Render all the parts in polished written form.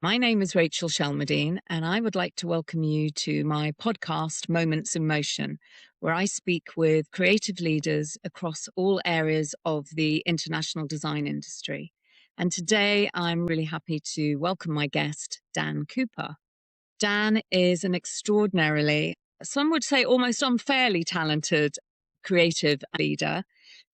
My name is Rachel Shelmerdine, and I would like to welcome you to my podcast, Moments in Motion, where I speak with creative leaders across all areas of the international design industry. And today I'm really happy to welcome my guest, Dan Cooper. Dan is an extraordinarily, some would say almost unfairly talented creative leader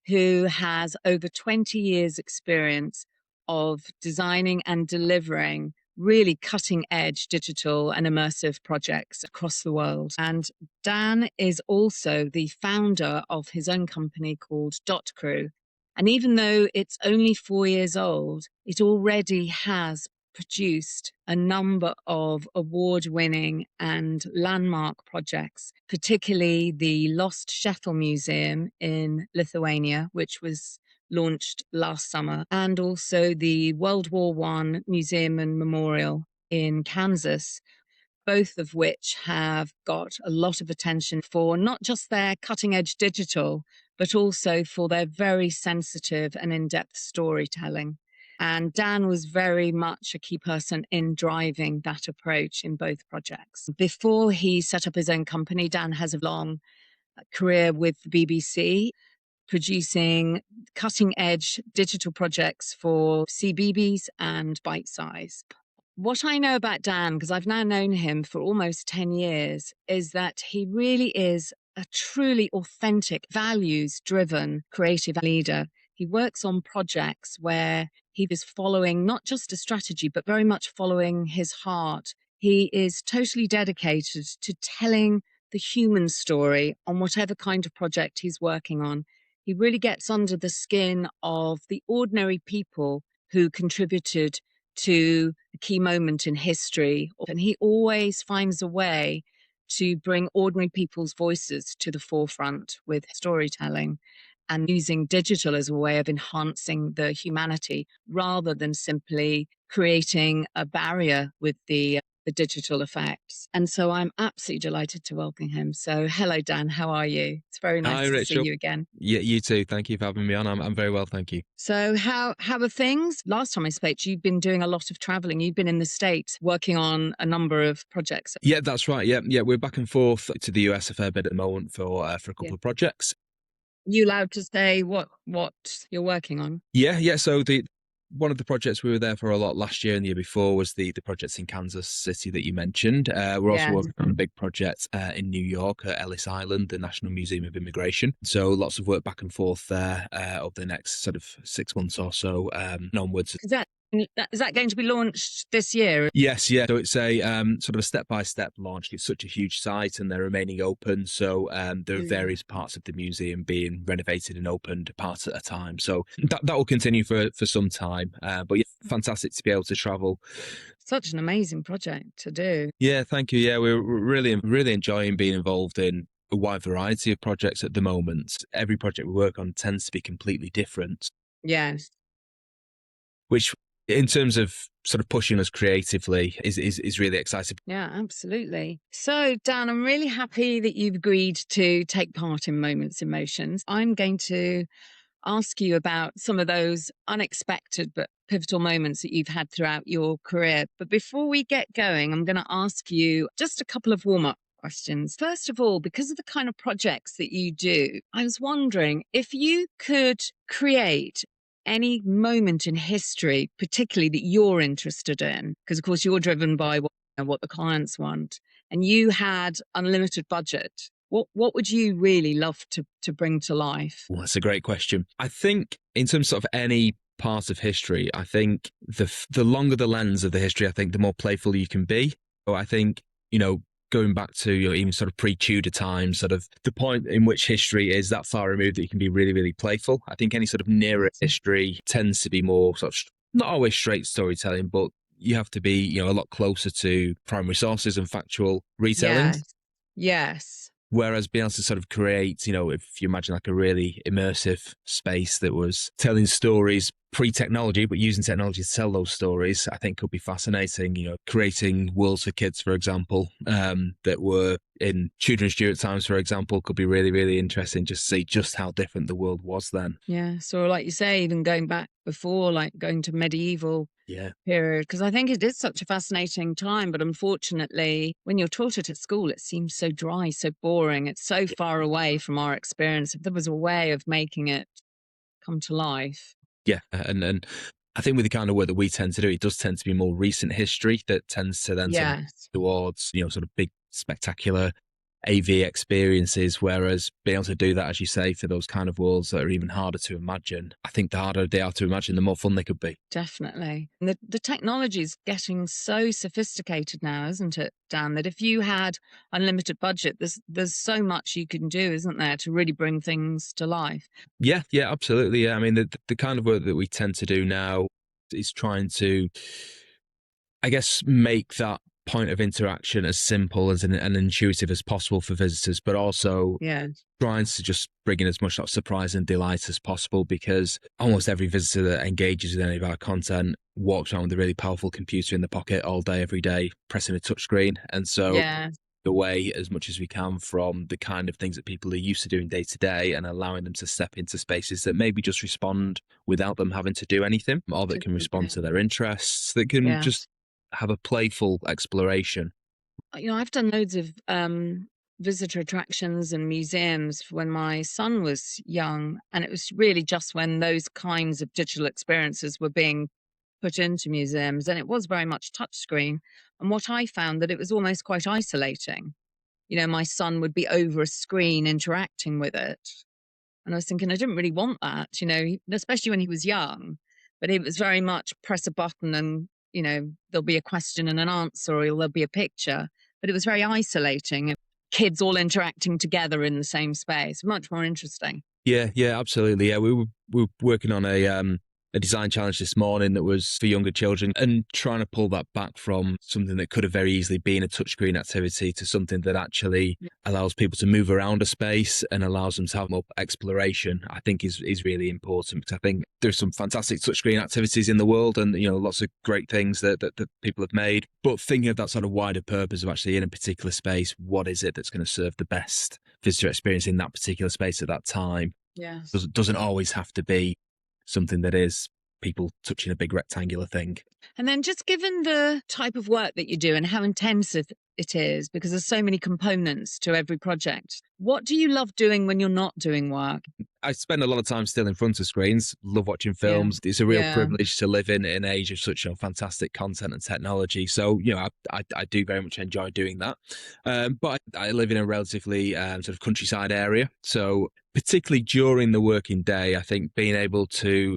who has over 20 years' experience of designing and delivering really cutting edge digital and immersive projects across the world. And Dan is also the founder of his own company called DotCrew. And even though it's only 4 years old, it already has produced a number of award-winning and landmark projects, particularly the Lost Shtetl Museum in Lithuania, which was launched last summer, and also the World War I Museum and Memorial in Kansas, both of which have got a lot of attention for not just their cutting-edge digital, but also for their very sensitive and in-depth storytelling. And Dan was very much a key person in driving that approach in both projects. Before he set up his own company, Dan has a long career with the BBC, producing cutting-edge digital projects for CBeebies and Bite Size. What I know about Dan, because I've now known him for almost 10 years, is that he really is a truly authentic, values-driven creative leader. He works on projects where he is following not just a strategy, but very much following his heart. He is totally dedicated to telling the human story on whatever kind of project he's working on. He really gets under the skin of the ordinary people who contributed to a key moment in history. And he always finds a way to bring ordinary people's voices to the forefront with storytelling and using digital as a way of enhancing the humanity rather than simply creating a barrier with the digital effects. And so I'm absolutely delighted to welcome him. So hello, Dan, how are you? It's very nice Hi, to Rachel. see you again. Yeah, you too. Thank you for having me on. I'm very well, thank you. So how are things? Last time I spoke to you, you've been doing a lot of traveling. You've been in the States working on a number of projects. Yeah, that's right. Yeah, we're back and forth to the US a fair bit at the moment for a couple of projects. You allowed to say what you're working on? Yeah. So one of the projects we were there for a lot last year and the year before was the projects in Kansas City that you mentioned. We're also Yes. working on a big project in New York at Ellis Island, the National Museum of Immigration. So lots of work back and forth there over the next sort of 6 months or so and onwards. Is that going to be launched this year? Yes, yeah. So it's a sort of a step-by-step launch. It's such a huge site and they're remaining open. So there are various parts of the museum being renovated and opened parts at a time. So that will continue for some time. But yeah, fantastic to be able to travel. Such an amazing project to do. Yeah, thank you. Yeah, we're really enjoying being involved in a wide variety of projects at the moment. Every project we work on tends to be completely different. Yes. Which in terms of sort of pushing us creatively is really exciting. Yeah, absolutely. So, Dan, I'm really happy that you've agreed to take part in Moments in Motions. I'm going to ask you about some of those unexpected but pivotal moments that you've had throughout your career. But before we get going, I'm going to ask you just a couple of warm-up questions. First of all, because of the kind of projects that you do, I was wondering if you could create any moment in history, particularly that you're interested in, because of course you're driven by what the clients want, and you had unlimited budget. What would you really love to bring to life? Well, that's a great question. I think in terms of any part of history, I think the longer the lens of the history, I think the more playful you can be. So I think, going back to even sort of pre-Tudor times, sort of the point in which history is that far removed that you can be really, really playful. I think any sort of nearer history tends to be more sort of not always straight storytelling, but you have to be, a lot closer to primary sources and factual retelling. Yes. Whereas being able to sort of create, if you imagine like a really immersive space that was telling stories pre-technology, but using technology to tell those stories, I think could be fascinating. Creating worlds for kids, for example, that were in Tudor and Stuart times, for example, could be really, really interesting. Just to see just how different the world was then. Yeah. So, like you say, even going back before, like going to medieval period, because I think it is such a fascinating time. But unfortunately, when you're taught it at school, it seems so dry, so boring. It's so far away from our experience. If there was a way of making it come to life. Yeah, and I think with the kind of work that we tend to do, it does tend to be more recent history that tends to then sort of Yes. towards, sort of big, spectacular AV experiences, whereas being able to do that, as you say, to those kind of worlds that are even harder to imagine, I think the harder they are to imagine, the more fun they could be. Definitely. And the technology is getting so sophisticated now, isn't it, Dan, that if you had unlimited budget, there's so much you can do, isn't there, to really bring things to life? Yeah, absolutely. Yeah. I mean, the kind of work that we tend to do now is trying to, I guess, make that point of interaction as simple as and intuitive as possible for visitors, but also Yeah. trying to just bring in as much sort of surprise and delight as possible, because almost every visitor that engages with any of our content walks around with a really powerful computer in the pocket all day, every day, pressing a touchscreen. And so Yeah. away as much as we can from the kind of things that people are used to doing day to day and allowing them to step into spaces that maybe just respond without them having to do anything, or that can respond to their interests, that can Yeah. just have a playful exploration. I've done loads of visitor attractions and museums when my son was young, and it was really just when those kinds of digital experiences were being put into museums, and it was very much touchscreen. And what I found that it was almost quite isolating. My son would be over a screen interacting with it. And I was thinking, I didn't really want that, especially when he was young. But it was very much press a button and, there'll be a question and an answer, or there'll be a picture. But it was very isolating. Kids all interacting together in the same space. Much more interesting. Yeah, absolutely. Yeah, we were working on a design challenge this morning that was for younger children, and trying to pull that back from something that could have very easily been a touchscreen activity to something that actually allows people to move around a space and allows them to have more exploration, I think is really important, because I think there's some fantastic touchscreen activities in the world, and lots of great things that people have made. But thinking of that sort of wider purpose of actually in a particular space, what is it that's going to serve the best visitor experience in that particular space at that time? Yes. Doesn't always have to be something that is people touching a big rectangular thing. And then just given the type of work that you do and how intensive it is, because there's so many components to every project, what do you love doing when you're not doing work? I spend a lot of time still in front of screens, love watching films. It's a real privilege to live in an age of such fantastic content and technology. So, I do very much enjoy doing that. But I live in a relatively sort of countryside area. So particularly during the working day, I think being able to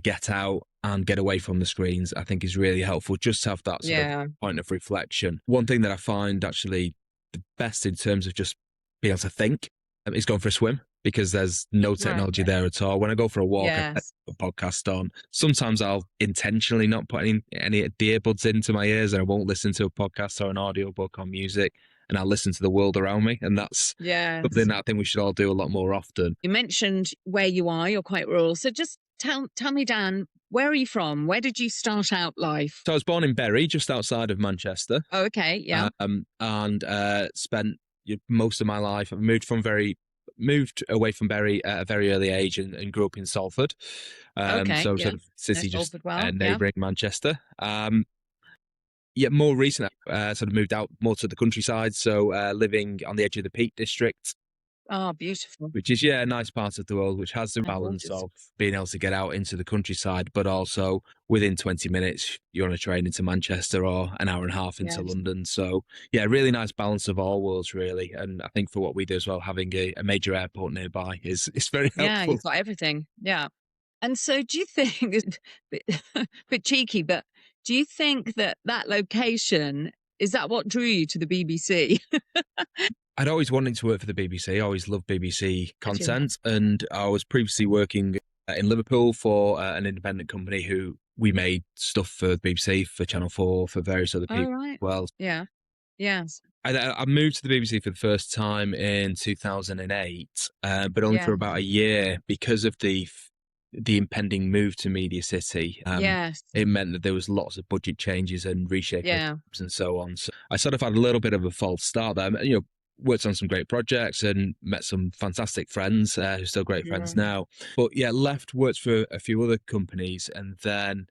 get out and get away from the screens, I think is really helpful, just to have that sort of point of reflection. One thing that I find actually the best in terms of just being able to think is going for a swim, because there's no technology there at all. When I go for a walk, I put a podcast on. Sometimes I'll intentionally not put any earbuds into my ears, and I won't listen to a podcast or an audiobook or music, and I'll listen to the world around me. And that's something that I think we should all do a lot more often. You mentioned where you are, you're quite rural. So just tell me, Dan, where are you from? Where did you start out life? So I was born in Bury, just outside of Manchester. Oh, okay, yeah. And spent most of my life, I've moved away from Bury at a very early age, and grew up in Salford. So sort of city just neighbouring Manchester. More recently, sort of moved out more to the countryside. So living on the edge of the Peak District. Oh, beautiful. Which is, a nice part of the world, which has the balance of being able to get out into the countryside, but also within 20 minutes, you're on a train into Manchester, or an hour and a half into London. So, really nice balance of all worlds, really. And I think for what we do as well, having a major airport nearby is very helpful. Yeah, you've got everything. Yeah. And so do you think, it's a bit cheeky, but do you think that location, is that what drew you to the BBC? I'd always wanted to work for the BBC. I always loved BBC content. And I was previously working in Liverpool for an independent company who we made stuff for the BBC, for Channel 4, for various other people as well. Yeah. Yes. I moved to the BBC for the first time in 2008, but only for about a year, because of the the impending move to Media City. Yes. It meant that there was lots of budget changes and reshaping of Yeah. jobs and so on. So I sort of had a little bit of a false start there. You know, worked on some great projects and met some fantastic friends who are still great friends Yeah. now. But yeah, left, worked for a few other companies, and then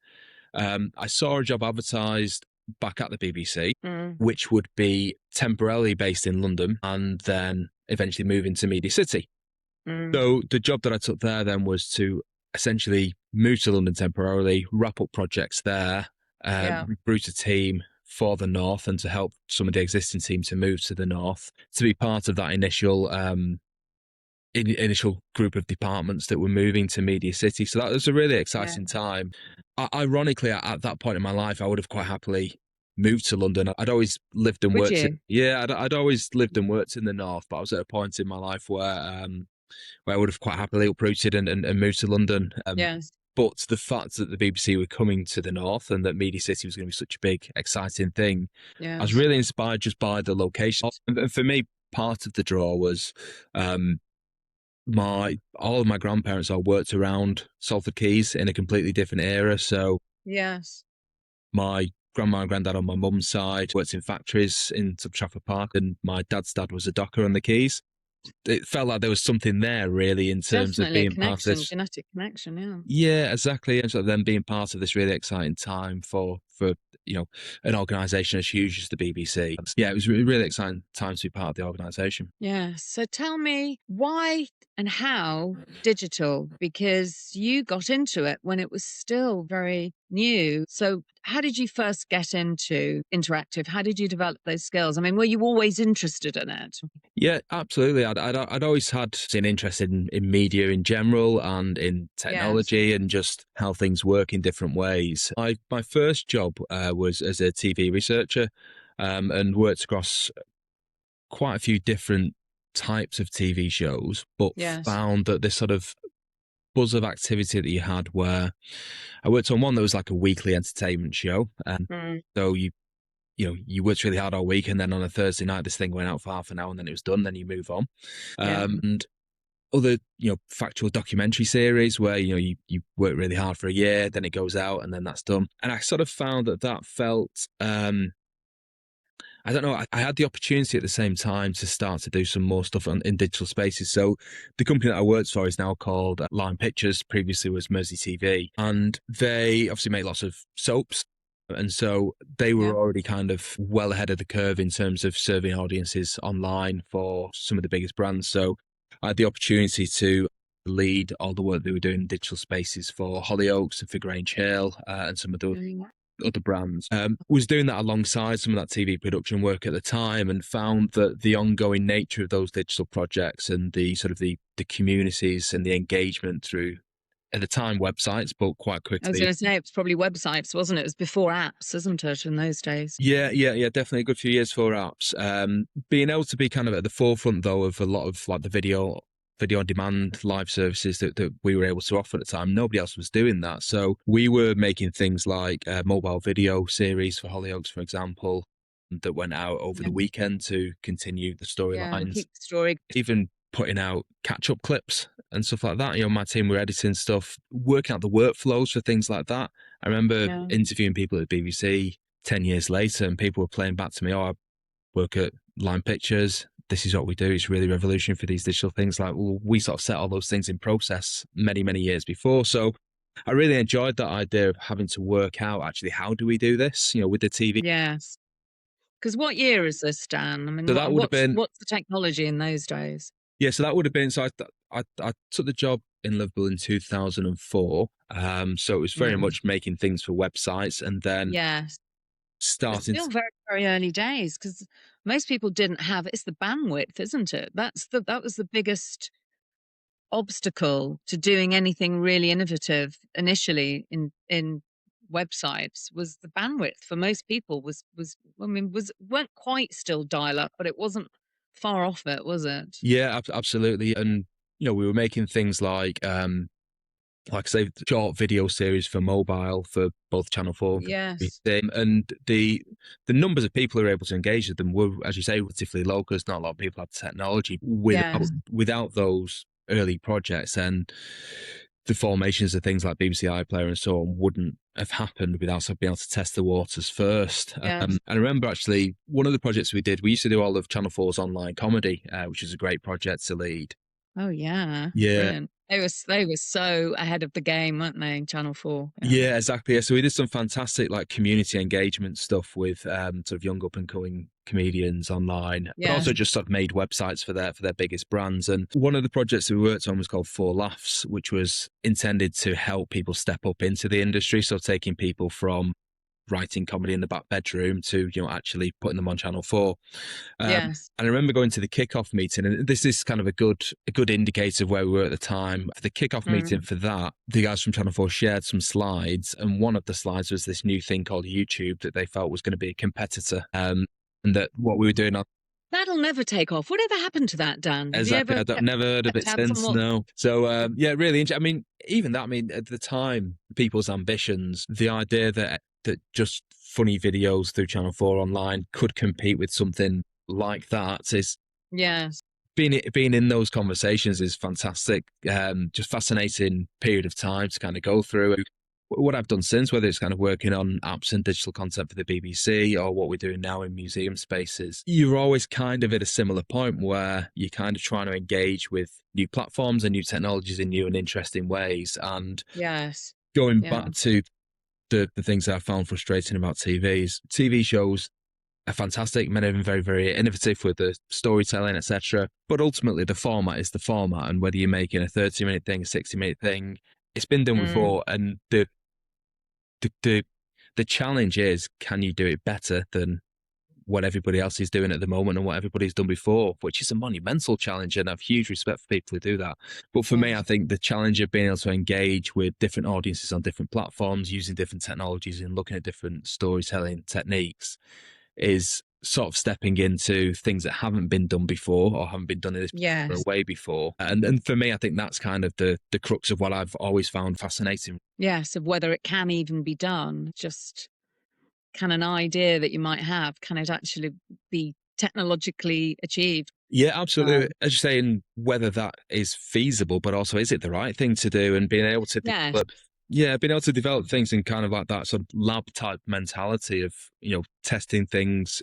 I saw a job advertised back at the BBC, Mm. which would be temporarily based in London and then eventually move into Media City. Mm. So the job that I took there then was to essentially move to London temporarily, wrap up projects there, Yeah. recruit a team for the north, and to help some of the existing team to move to the north to be part of that initial group of departments that were moving to Media City. So that was a really Yeah. exciting time. Ironically, at that point in my life, I would have quite happily moved to London. I'd always lived and Would worked. you? I'd always lived and worked in the north, but I was at a point in my life where I would have quite happily uprooted and moved to London. Yes. But the fact that the BBC were coming to the north and that Media City was going to be such a big, exciting thing, I was Yes. really inspired just by the location. And for me, part of the draw was all of my grandparents all worked around Salford Quays in a completely different era. So Yes. my grandma and granddad on my mum's side worked in factories in Trafford Park, and my dad's dad was a docker on the Quays. It felt like there was something there really in terms of Definitely a being part of connection, this. genetic connection. Yeah. Yeah, exactly. And so then being part of this really exciting time for an organisation as huge as the BBC. Yeah, it was a really exciting time to be part of the organisation. Yeah. So tell me why and how digital, because you got into it when it was still very new. So how did you first get into interactive? How did you develop those skills? I mean, were you always interested in it? Yeah, absolutely. I'd always had an interest in media in general and in Yes. technology and just how things work in different ways. My first job was as a TV researcher, and worked across quite a few different types of TV shows, but Yes. found that this sort of buzz of activity that you had, where I worked on one that was like a weekly entertainment show. And Mm. so you worked really hard all week, and then on a Thursday night, this thing went out for half an hour, and then it was done. Then you move on. Yeah. And other, factual documentary series where you work really hard for a year, then it goes out, and then that's done. And I sort of found that felt. I don't know. I had the opportunity at the same time to start to do some more stuff in digital spaces. So the company that I worked for is now called Line Pictures. Previously was Mersey TV, and they obviously make lots of soaps. And so they were Yeah. already kind of well ahead of the curve in terms of serving audiences online for some of the biggest brands. So I had the opportunity to lead all the work they were doing in digital spaces for Hollyoaks and for Grange Hill, and some of the Mm. other brands. Was doing that alongside some of that TV production work at the time, and found that the ongoing nature of those digital projects and the sort of the communities and the engagement through, at the time, websites, but quite I was quickly. going to say it was probably websites, wasn't it? It was before apps, isn't it, in those days? Yeah, definitely a good few years for apps. Being able to be kind of at the forefront though of a lot of like the video on demand live services that we were able to offer at the time. Nobody else was doing that. So we were making things like a mobile video series for Hollyoaks, for example, that went out over Yeah. the weekend to continue the Yeah. storylines. Keep the story. Even putting out catch-up clips and stuff like that. My team were editing stuff, working out the workflows for things like that. I remember Yeah. interviewing people at the BBC 10 years later, and people were playing back to me, I work at Line Pictures. This is what we do. It's really revolutionary for these digital things. Like, well, we sort of set all those things in process many, many years before. So I really enjoyed that idea of having to work out, actually, how do we do this, with the TV? Yes. Because what year is this, Dan? I mean, So that would have been, what's the technology in those days? so that would have been, so I took the job in Liverpool in 2004. So it was very Yeah. much making things for websites, and then Yes. It's starting still very, very early days because most people didn't have it's the bandwidth, isn't it? That was the biggest obstacle to doing anything really innovative initially in websites was the bandwidth for most people weren't quite still dial up, but it wasn't far off it, was it? Yeah, absolutely. And, we were making things like I say, short video series for mobile for both Channel 4 and Yes. BBC. And the numbers of people who are able to engage with them were, as you say, relatively low, because not a lot of people have technology. Yes. Without those early projects, and the formations of things like BBC iPlayer and so on wouldn't have happened without sort of being able to test the waters first. Yes. And I remember actually one of the projects we did, we used to do all of Channel 4's online comedy, which is a great project to lead. Oh yeah, Yeah. brilliant. They were so ahead of the game, weren't they? Channel 4. Yeah. Yeah, exactly. Yeah. So we did some fantastic like community engagement stuff with sort of young up and coming comedians online, but Yeah. also just sort of made websites for their biggest brands. And one of the projects that we worked on was called Four Laughs, which was intended to help people step up into the industry. So taking people from writing comedy in the back bedroom to actually putting them on Channel 4. Yes. And I remember going to the kickoff meeting, and this is kind of a good indicator of where we were at the time. For the kickoff meeting for that, the guys from Channel 4 shared some slides, and one of the slides was this new thing called YouTube that they felt was going to be a competitor, and that what we were doing on. That'll never take off. Whatever happened to that, Dan? Have you Exactly. ever I've never heard of it kept tabs since. on what? No. So yeah, really. I mean, even that. I mean, at the time, people's ambitions, the idea that just funny videos through Channel 4 online could compete with something like that is Yes. being in those conversations is fantastic. Just fascinating period of time to kind of go through. What I've done since, whether it's kind of working on apps and digital content for the BBC or what we're doing now in museum spaces, you're always kind of at a similar point where you're kind of trying to engage with new platforms and new technologies in new and interesting ways. And Yes. going Yeah. back to the things that I found frustrating about TV shows are fantastic, many of them very, very innovative with the storytelling, etc. But ultimately, the format is the format, and whether you're making a 30-minute thing, a 60-minute thing, it's been done before. And the challenge is, can you do it better than what everybody else is doing at the moment and what everybody's done before, which is a monumental challenge, and I have huge respect for people who do that. But for me, I think the challenge of being able to engage with different audiences on different platforms, using different technologies and looking at different storytelling techniques is sort of stepping into things that haven't been done before or haven't been done in this particular way before. And for me, I think that's kind of the crux of what I've always found fascinating. Yes, of whether it can even be done. Just can an idea that you might have, can it actually be technologically achieved? Yeah, absolutely. As you're saying, whether that is feasible, but also is it the right thing to do, and being able to develop, being able to develop things in kind of like that sort of lab type mentality of, testing things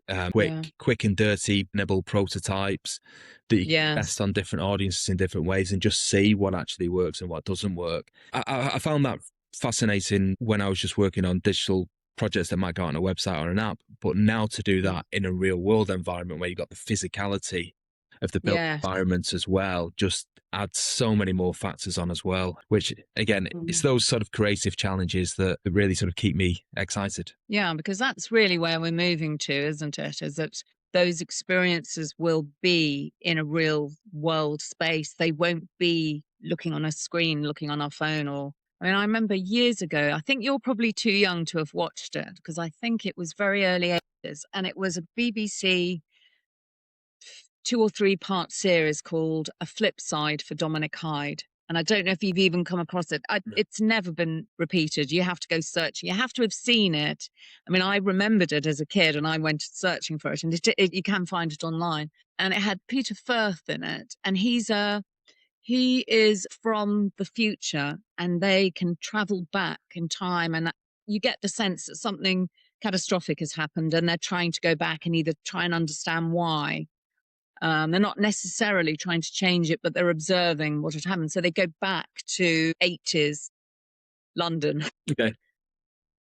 quick and dirty, nibble prototypes that you can test on different audiences in different ways and just see what actually works and what doesn't work. I found that fascinating when I was just working on digital projects that might go on a website or an app, but now to do that in a real world environment where you've got the physicality of the built environments as well, just adds so many more factors on as well, which again, it's those sort of creative challenges that really sort of keep me excited. Yeah, because that's really where we're moving to, isn't it? Is that those experiences will be in a real world space. They won't be looking on a screen, looking on our phone I mean, I remember years ago, I think you're probably too young to have watched it because I think it was very early 80s and it was a BBC 2 or 3 part series called A Flip Side for Dominic Hyde. And I don't know if you've even come across it. It's never been repeated. You have to go searching. You have to have seen it. I mean, I remembered it as a kid and I went searching for it and you can find it online. And it had Peter Firth in it. And he is from the future and they can travel back in time. And you get the sense that something catastrophic has happened and they're trying to go back and either try and understand why. They're not necessarily trying to change it, but they're observing what had happened. So they go back to 80s London. Okay.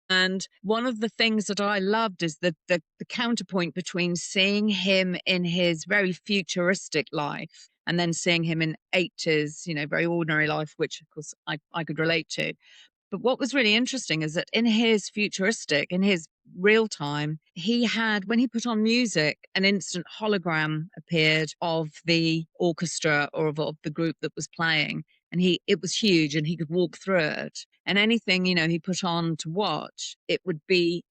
And one of the things that I loved is the counterpoint between seeing him in his very futuristic life and then seeing him in 80s, very ordinary life, which of course I could relate to. But what was really interesting is that in his real time, he had, when he put on music, an instant hologram appeared of the orchestra or of the group that was playing. And it was huge and he could walk through it. And anything, he put on to watch, he would be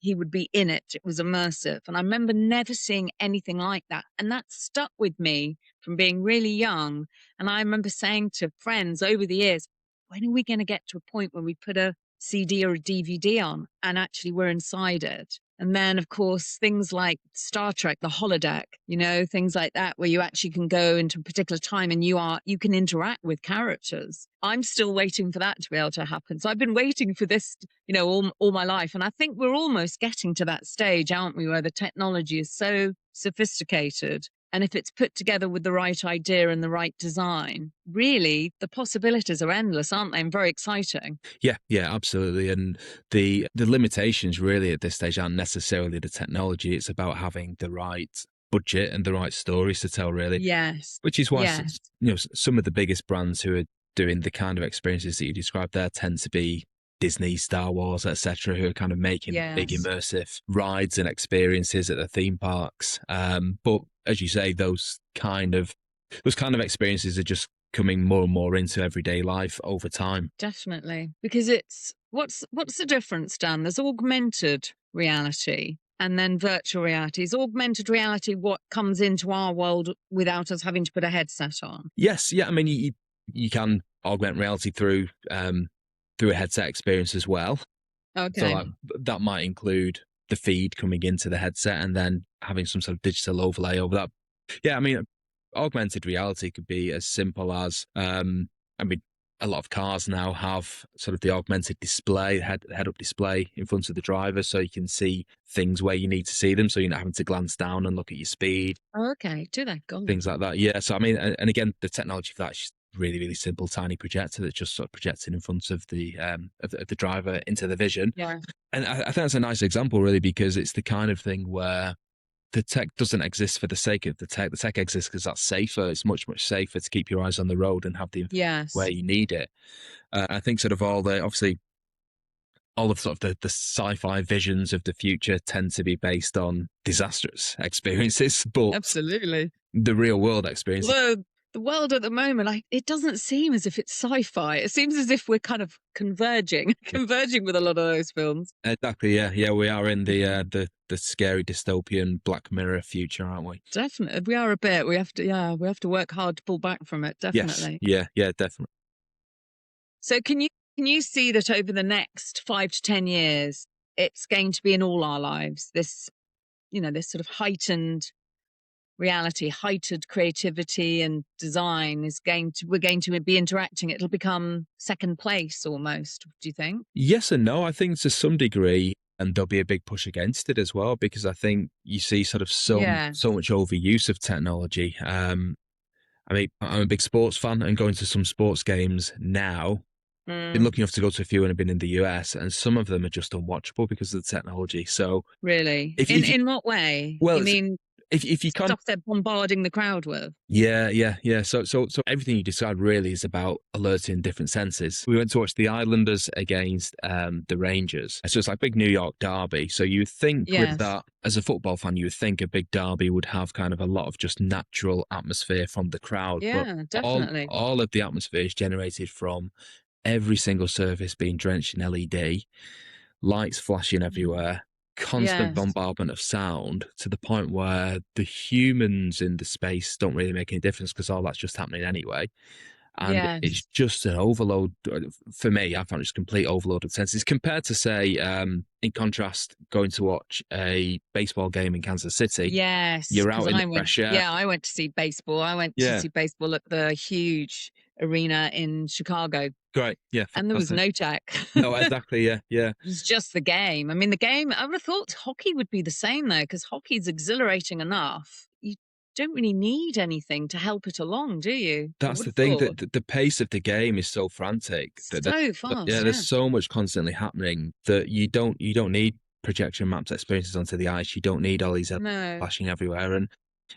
in it. It was immersive. And I remember never seeing anything like that. And that stuck with me from being really young. And I remember saying to friends over the years, when are we going to get to a point where we put a CD or a DVD on and actually we're inside it? And then, of course, things like Star Trek, the holodeck, things like that, where you actually can go into a particular time and you can interact with characters. I'm still waiting for that to be able to happen. So I've been waiting for this, all my life. And I think we're almost getting to that stage, aren't we, where the technology is so sophisticated. And if it's put together with the right idea and the right design, really, the possibilities are endless, aren't they? And very exciting. Yeah, absolutely. And the limitations really at this stage aren't necessarily the technology. It's about having the right budget and the right stories to tell, really. Yes. Which is why Yes. some of the biggest brands who are doing the kind of experiences that you described there tend to be Disney, Star Wars, etc., who are kind of making big Yes. immersive rides and experiences at the theme parks. But as you say, those kind of experiences are just coming more and more into everyday life over time. Definitely. Because what's the difference, Dan? There's augmented reality and then virtual reality. Is augmented reality what comes into our world without us having to put a headset on? Yes, yeah. I mean, you can augment reality through a headset experience as well. Okay. So like, that might include the feed coming into the headset and then having some sort of digital overlay over that. Yeah, I mean, augmented reality could be as simple as, I mean, a lot of cars now have sort of the augmented display, head-up display in front of the driver, so you can see things where you need to see them, so you're not having to glance down and look at your speed. Oh, okay. Do that. Go on. Things like that. Yeah. So I mean, and again, the technology for that is really, really simple, tiny projector that's just sort of projecting in front of the driver into the vision. Yeah. And I think that's a nice example, really, because it's the kind of thing where the tech doesn't exist for the sake of the tech. The tech exists because that's safer. It's much, much safer to keep your eyes on the road and have the information where you need it. I think sort of all of sort of the sci-fi visions of the future tend to be based on disastrous experiences, but Absolutely. the real world experience. Although the world at the moment, it doesn't seem as if it's sci-fi. It seems as if we're kind of converging with a lot of those films. Exactly. Yeah. We are in the scary dystopian Black Mirror future, aren't we? Definitely, we are a bit. We have to work hard to pull back from it. Definitely. Yes. Yeah. Definitely. So can you see that over the next 5 to 10 years, it's going to be in all our lives? This sort of heightened reality, heightened creativity and design we're going to be interacting. It'll become second place almost. Do you think? Yes and no. I think to some degree, and there'll be a big push against it as well, because I think you see sort of so much overuse of technology. I mean, I'm a big sports fan, and going to some sports games now. Been lucky enough to go to a few when I've been in the US, and some of them are just unwatchable because of the technology. So really, in what way? Well, you mean if you can't, stuff they're bombarding the crowd with? Yeah. So everything you described really is about alerting different senses. We went to watch the Islanders against the Rangers. So it's like big New York derby. So you would think with that, as a football fan, you would think a big derby would have kind of a lot of just natural atmosphere from the crowd. Yeah, but definitely. All of the atmosphere is generated from every single surface being drenched in LED, lights flashing everywhere, constant bombardment of sound, to the point where the humans in the space don't really make any difference because all that's just happening anyway. And it's just an overload. For me, I found it just complete overload of senses compared to, say, in contrast, going to watch a baseball game in Kansas City. Yes. You're out in the fresh air. Yeah, I went to see baseball. I went to see baseball at the huge arena in Chicago. Great. Yeah. Fantastic. And there was no tech. No, exactly. Yeah. It was just the game. I mean, the game, I would have thought hockey would be the same though, because hockey's exhilarating enough. You don't really need anything to help it along, do you? That's the thing, that the pace of the game is so frantic. So fast. Yeah, there's so much constantly happening that you don't need projection maps experiences onto the ice. You don't need all these flashing everywhere. And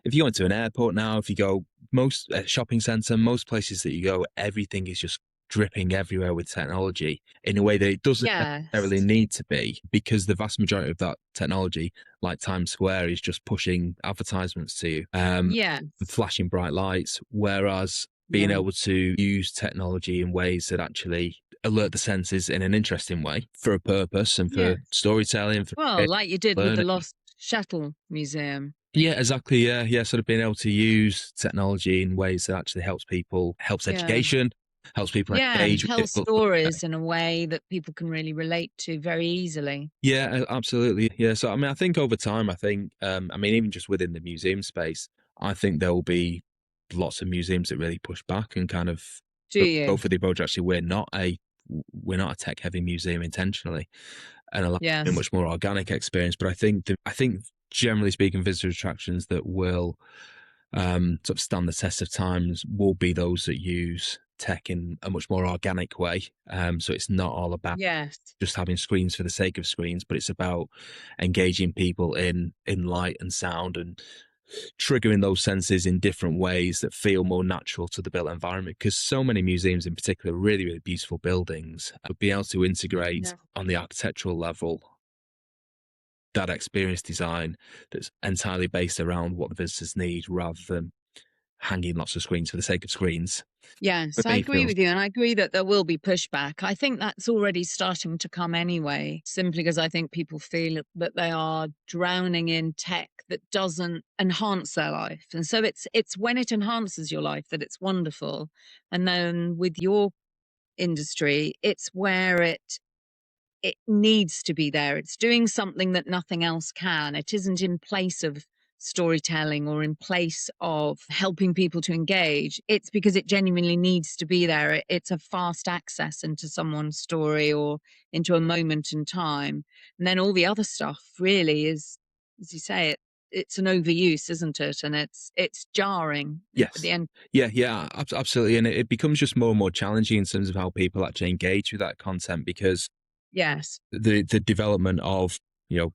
if you go into an airport now, if you go most shopping centre, most places that you go, everything is just dripping everywhere with technology in a way that it doesn't necessarily need to be, because the vast majority of that technology, like Times Square, is just pushing advertisements to you, flashing bright lights, whereas being able to use technology in ways that actually alert the senses in an interesting way for a purpose and for storytelling. Like you did with the Lost Shuttle Museum. Yeah, exactly. Yeah. Sort of being able to use technology in ways that actually helps people, helps education. helps people Yeah, and engage with tell difficult stories subjects. in a way that people can really relate to very easily. Yeah, absolutely. Yeah. So, I mean, I think over time, I mean, even just within the museum space, I think there will be lots of museums that really push back and kind of Do go you? for the approach. Actually, we're not a tech heavy museum intentionally, and allow a Yes. much more organic experience. But I think generally speaking, visitor attractions that will sort of stand the test of times will be those that use tech in a much more organic way. So it's not all about Yes. just having screens for the sake of screens, but it's about engaging people in light and sound and triggering those senses in different ways that feel more natural to the built environment. Because so many museums, in particular, are really, really beautiful buildings, would be able to integrate Yeah. on the architectural level that experience design that's entirely based around what the visitors need rather than hanging lots of screens for the sake of screens. For Yes, I me, agree feels with you, and I agree that there will be pushback. I think that's already starting to come anyway, simply because I think people feel that they are drowning in tech that doesn't enhance their life. And so it's when it enhances your life that it's wonderful. And then with your industry, it's where it needs to be there. It's doing something that nothing else can. It isn't in place of storytelling or in place of helping people to engage. It's because it genuinely needs to be there. It's a fast access into someone's story or into a moment in time. And then all the other stuff really is, as you say, it's an overuse, isn't it? And it's jarring at the yes. end. Yeah, absolutely. And it becomes just more and more challenging in terms of how people actually engage with that content because Yes. the development of,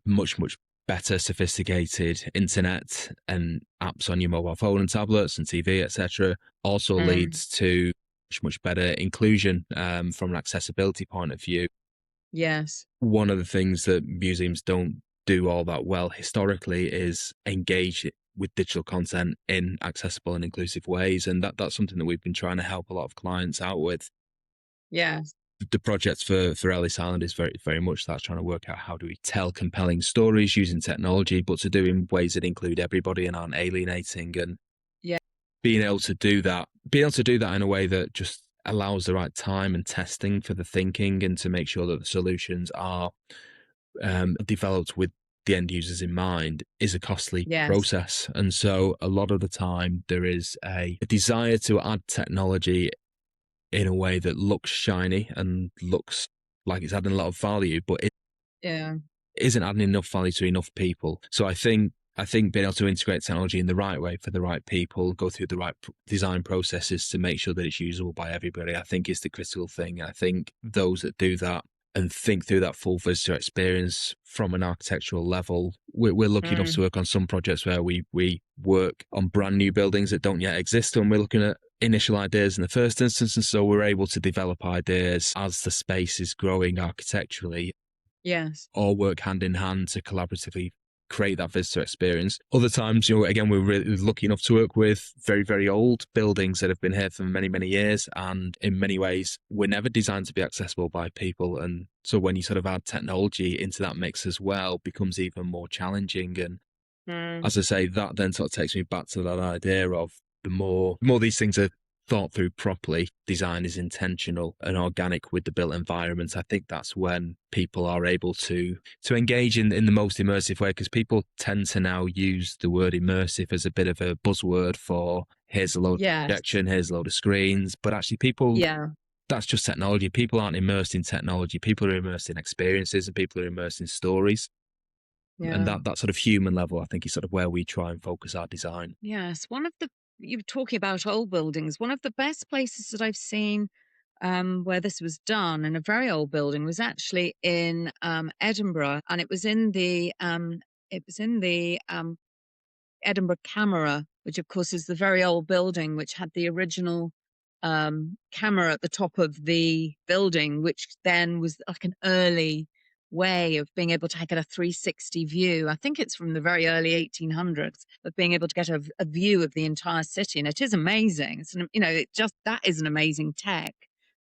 much better sophisticated internet and apps on your mobile phone and tablets and TV, etc., also Mm, leads to much better inclusion from an accessibility point of view. yes. One of the things that museums don't do all that well historically is engage with digital content in accessible and inclusive ways, and that's something that we've been trying to help a lot of clients out with. Yes. The project for Ellis Island is very very much that, trying to work out how do we tell compelling stories using technology, but to do in ways that include everybody and aren't alienating, and Yeah. being able to do that in a way that just allows the right time and testing for the thinking, and to make sure that the solutions are developed with the end users in mind is a costly Yes. process. And so a lot of the time there is a desire to add technology in a way that looks shiny and looks like it's adding a lot of value, but it Yeah. isn't adding enough value to enough people. So I think being able to integrate technology in the right way for the right people, go through the right design processes to make sure that it's usable by everybody, I think is the critical thing. I think those that do that and think through that full visitor experience from an architectural level, we're lucky enough to Mm. work on some projects where we work on brand new buildings that don't yet exist, and we're looking at initial ideas in the first instance, and so we're able to develop ideas as the space is growing architecturally, Yes. or work hand in hand to collaboratively create that visitor experience. Other times, again, we're really lucky enough to work with very, very old buildings that have been here for many, many years. And in many ways, were never designed to be accessible by people. And so when you sort of add technology into that mix as well, becomes even more challenging. And Mm. as I say, that then sort of takes me back to that idea of the more these things are thought through properly, design is intentional and organic with the built environment. I think that's when people are able to engage in the most immersive way, because people tend to now use the word immersive as a bit of a buzzword for here's a load of Yes. projection, here's a load of screens. But actually people, Yeah. that's just technology. People aren't immersed in technology. People are immersed in experiences, and people are immersed in stories. And Yeah. that sort of human level, I think, is sort of where we try and focus our design. Yes. You were talking about old buildings. One of the best places that I've seen where this was done in a very old building was actually in Edinburgh, and it was in the Edinburgh Camera, which of course is the very old building which had the original camera at the top of the building, which then was like an early way of being able to get a 360 view. I think it's from the very early 1800s of being able to get a view of the entire city, and it is amazing. It just that is an amazing tech,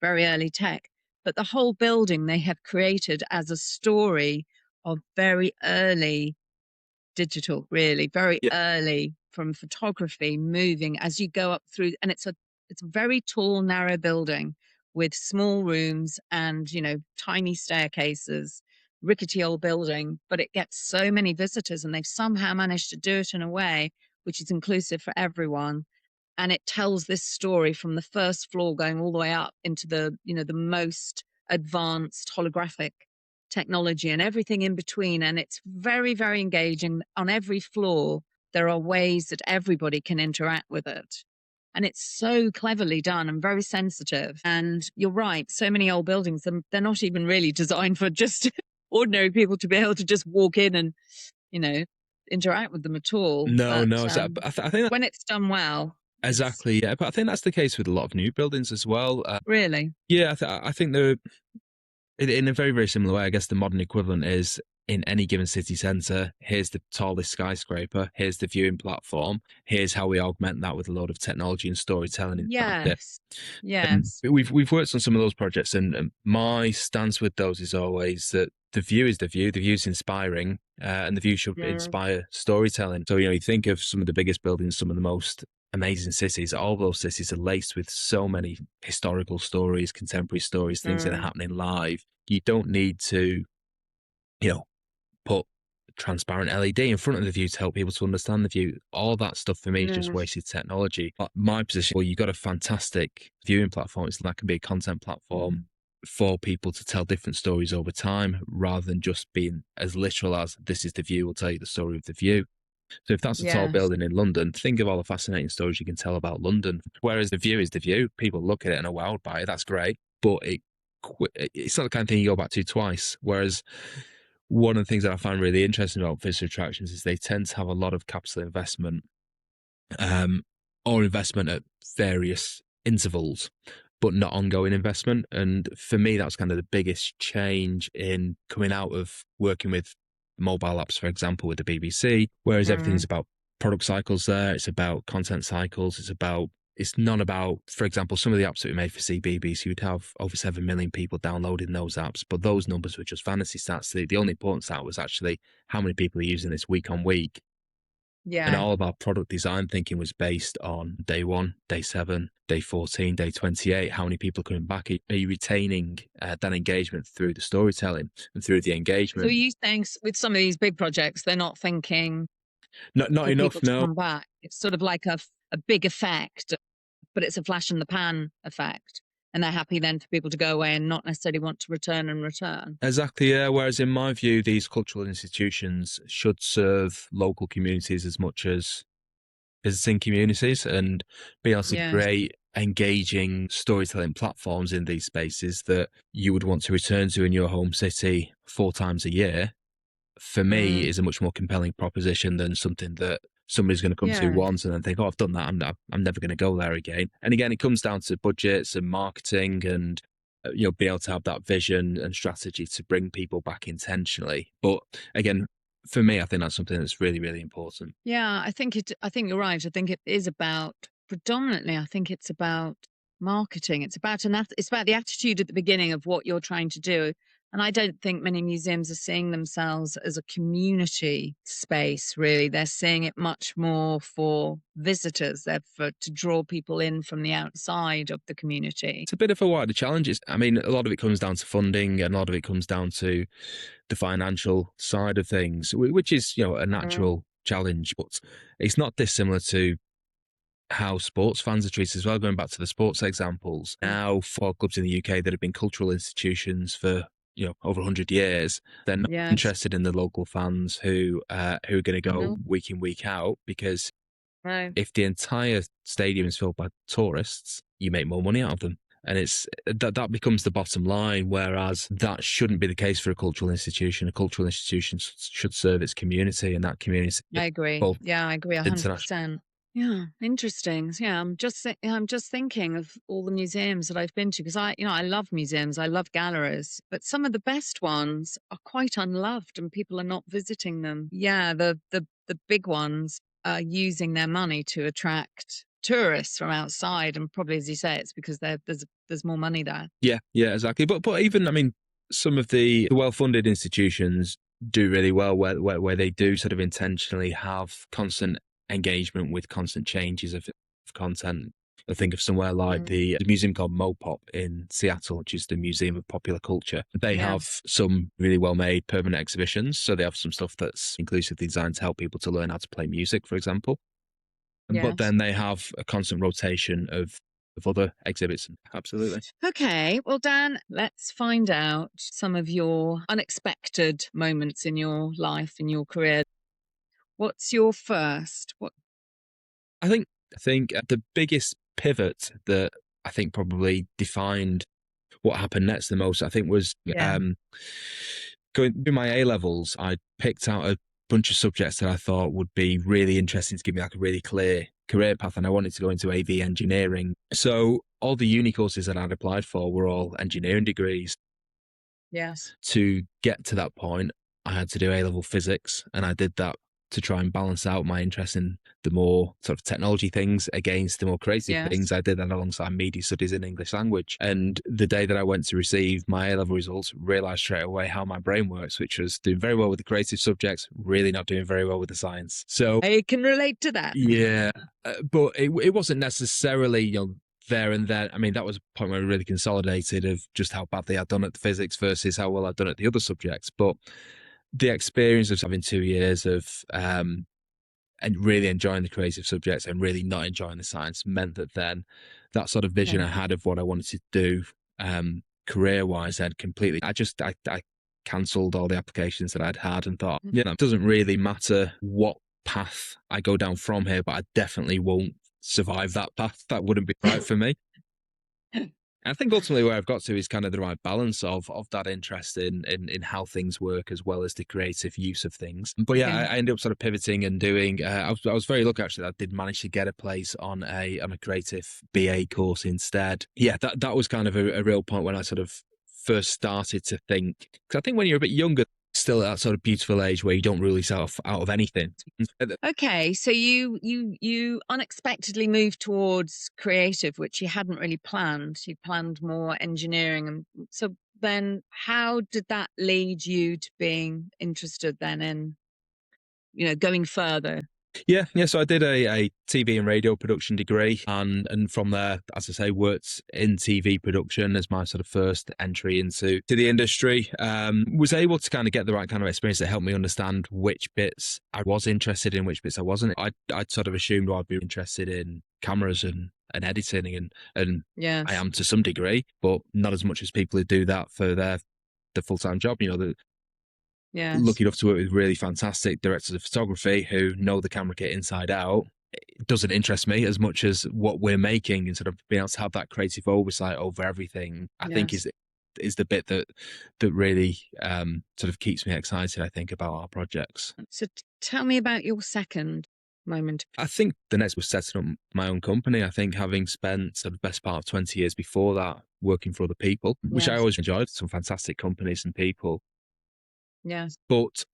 very early tech. But the whole building they have created as a story of very early digital, really, very Yeah. early from photography moving as you go up through. And it's it's a very tall, narrow building with small rooms and, tiny staircases, rickety old building, but it gets so many visitors and they've somehow managed to do it in a way which is inclusive for everyone. And it tells this story from the first floor going all the way up into the most advanced holographic technology and everything in between. And it's very, very engaging. On every floor, there are ways that everybody can interact with it. And it's so cleverly done and very sensitive. And you're right, so many old buildings, they're not even really designed for just ordinary people to be able to just walk in and, you know, interact with them at all. No, But no. I think when it's done well, it's exactly, yeah. But I think that's the case with a lot of new buildings as well. really, Yeah, I think they're in a very, very similar way. I guess the modern equivalent is in any given city centre, here's the tallest skyscraper, here's the viewing platform, here's how we augment that with a lot of technology and storytelling inside it. yes, yes. We've worked on some of those projects, and my stance with those is always that the view is the view. The view is inspiring, and the view should Mm, inspire storytelling. So you think of some of the biggest buildings, some of the most amazing cities. All those cities are laced with so many historical stories, contemporary stories, things that are mm, happening live. You don't need to, you know, put transparent LED in front of the view to help people to understand the view. All that stuff for me is just mm, wasted technology. But my position, well, you've got a fantastic viewing platform. That can be a content platform for people to tell different stories over time rather than just being as literal as this is the view, will tell you the story of the view. So if that's a tall yes. building in London, think of all the fascinating stories you can tell about London. Whereas the view is the view. People look at it and are wowed by it. That's great. But it's not the kind of thing you go back to twice. Whereas one of the things that I find really interesting about visitor attractions is they tend to have a lot of capital investment, or investment at various intervals, but not ongoing investment. And for me, that's kind of the biggest change in coming out of working with mobile apps, for example, with the BBC, whereas everything's Mm, about product cycles there. It's about content cycles. It's not about, for example, some of the apps that we made for CBBC, you'd have over 7 million people downloading those apps, but those numbers were just vanity stats. The only important stat was actually how many people are using this week on week. And yeah. all of our product design thinking was based on day 1, day 7, day 14, day 28. How many people are coming back? Are you retaining that engagement through the storytelling and through the So are engagement? you saying with some of these big projects, they're not thinking Not for people enough, to no. come back? It's sort of like a big effect, but it's a flash in the pan effect. And they're happy then for people to go away and not necessarily want to return and return. Exactly, yeah. Whereas in my view, these cultural institutions should serve local communities as much as visiting communities and be able to Yes. create engaging storytelling platforms in these spaces that you would want to return to in your home city 4 times a year, for me, Mm, is a much more compelling proposition than something that somebody's going to come to yes. once and then think, oh, I've done that. I'm never going to go there again. And again, it comes down to budgets and marketing and, be able to have that vision and strategy to bring people back intentionally. But again, for me, I think that's something that's really, really important. Yeah, I think you're right. I think it is about predominantly, I think it's about marketing. It's about the attitude at the beginning of what you're trying to do. And I don't think many museums are seeing themselves as a community space, really. They're seeing it much more for visitors. They're to draw people in from the outside of the community. It's a bit of a wider challenge. I mean, a lot of it comes down to funding and a lot of it comes down to the financial side of things, which is, a Mm, natural challenge, but it's not dissimilar to how sports fans are treated as well. Going back to the sports examples, mm. now 4 clubs in the UK that have been cultural institutions for over 100 years, they're not Yes. interested in the local fans who are going to go No, week in, week out, because no. if the entire stadium is filled by tourists, you make more money out of them. And it's that becomes the bottom line, whereas that shouldn't be the case for a cultural institution. A cultural institution should serve its community, and that community, I agree. both Yeah, I agree international. 100%. Yeah, interesting. Yeah, I'm just thinking of all the museums that I've been to because I love museums, I love galleries, but some of the best ones are quite unloved and people are not visiting them. Yeah, the big ones are using their money to attract tourists from outside, and probably as you say, it's because there's more money there. Yeah, exactly. But even, I mean, some of the well-funded institutions do really well where they do sort of intentionally have constant engagement with constant changes of content. I think of somewhere like Mm. the museum called Mopop in Seattle, which is the Museum of Popular Culture. They have Yes. some really well-made permanent exhibitions. So they have some stuff that's inclusively designed to help people to learn how to play music, for example. But Yes. then they have a constant rotation of other exhibits. Absolutely. Okay. Well, Dan, let's find out some of your unexpected moments in your life, in your career. What's your first? What? I think the biggest pivot that I think probably defined what happened next the most, I think, was Yeah. going through my A levels. I picked out a bunch of subjects that I thought would be really interesting to give me like a really clear career path, and I wanted to go into AV engineering. So all the uni courses that I'd applied for were all engineering degrees. Yes. To get to that point, I had to do A-level physics, and I did that to try and balance out my interest in the more sort of technology things against the more creative Yes. things. I did that alongside media studies and English language. And the day that I went to receive my A-level results, realized straight away how my brain works, which was doing very well with the creative subjects, really not doing very well with the science. So I can relate to that. yeah, but it wasn't necessarily, there and then. I mean, that was a point where we really consolidated of just how badly I'd done at the physics versus how well I'd done at the other subjects. But the experience of having 2 years of and really enjoying the creative subjects and really not enjoying the science meant that then that sort of vision Yeah. I had of what I wanted to do career wise had completely. I cancelled all the applications that I'd had and thought, it doesn't really matter what path I go down from here, but I definitely won't survive that path. That wouldn't be right for me. I think ultimately where I've got to is kind of the right balance of that interest in how things work as well as the creative use of things. But yeah, Yeah. I ended up sort of pivoting and doing. I was very lucky actually that I did manage to get a place on a creative BA course instead. Yeah, that was kind of a real point when I sort of first started to think. Because I think when you're a bit younger, still at that sort of beautiful age where you don't rule yourself out of anything. Okay, so you unexpectedly moved towards creative, which you hadn't really planned. You planned more engineering, and so then how did that lead you to being interested then in, going further? Yeah. So I did a TV and radio production degree, and from there, as I say, worked in TV production as my sort of first entry into the industry. Was able to kind of get the right kind of experience that helped me understand which bits I was interested in, which bits I wasn't. I'd sort of assumed I'd be interested in cameras and editing, and I Yes. am to some degree, but not as much as people who do that for the full-time job. Yes. Lucky enough to work with really fantastic directors of photography who know the camera kit inside out. It doesn't interest me as much as what we're making, and sort of being able to have that creative oversight over everything. I think Yes. is the bit that really sort of keeps me excited. I think about our projects. So tell me about your second moment. I think the next was setting up my own company. I think having spent sort of the best part of 20 years before that working for other people, which I Yes. always enjoyed, some fantastic companies and people, Yes. but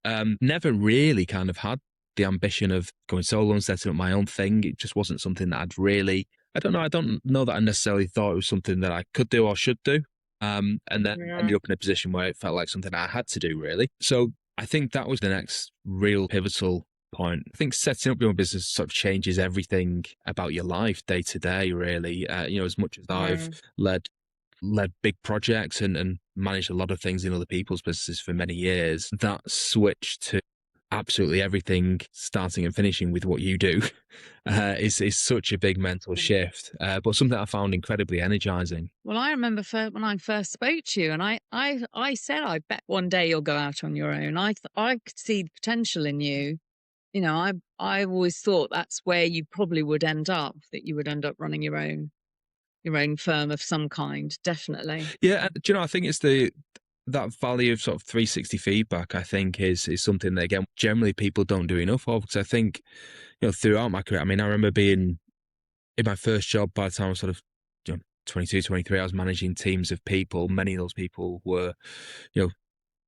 never really kind of had the ambition of going solo and setting up my own thing. It just wasn't something that I'd really, I don't know. I don't know that I necessarily thought it was something that I could do or should do. And then Yeah. ended up in a position where it felt like something I had to do, really. So I think that was the next real pivotal point. I think setting up your own business sort of changes everything about your life day to day, really. As much as I've led big projects and managed a lot of things in other people's businesses for many years, that switch to absolutely everything starting and finishing with what you do is such a big mental shift, but something I found incredibly energizing. Well, I remember when I first spoke to you, and I said, I bet one day you'll go out on your own. I could see the potential in you. I always thought that's where you probably would end up, that you would end up running your own firm of some kind, definitely. Yeah, and I think it's that value of sort of 360 feedback, I think is something that, again, generally people don't do enough of. Because I think, throughout my career, I mean, I remember being in my first job by the time I was sort of, 22, 23, I was managing teams of people. Many of those people were,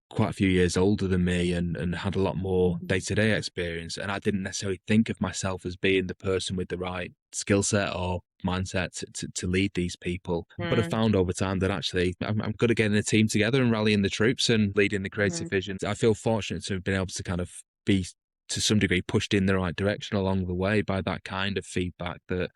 quite a few years older than me and had a lot more day-to-day experience. And I didn't necessarily think of myself as being the person with the right skill set or mindset to lead these people. But I found over time that actually I'm good at getting a team together and rallying the troops and leading the creative vision. I feel fortunate to have been able to kind of be to some degree pushed in the right direction along the way by that kind of feedback that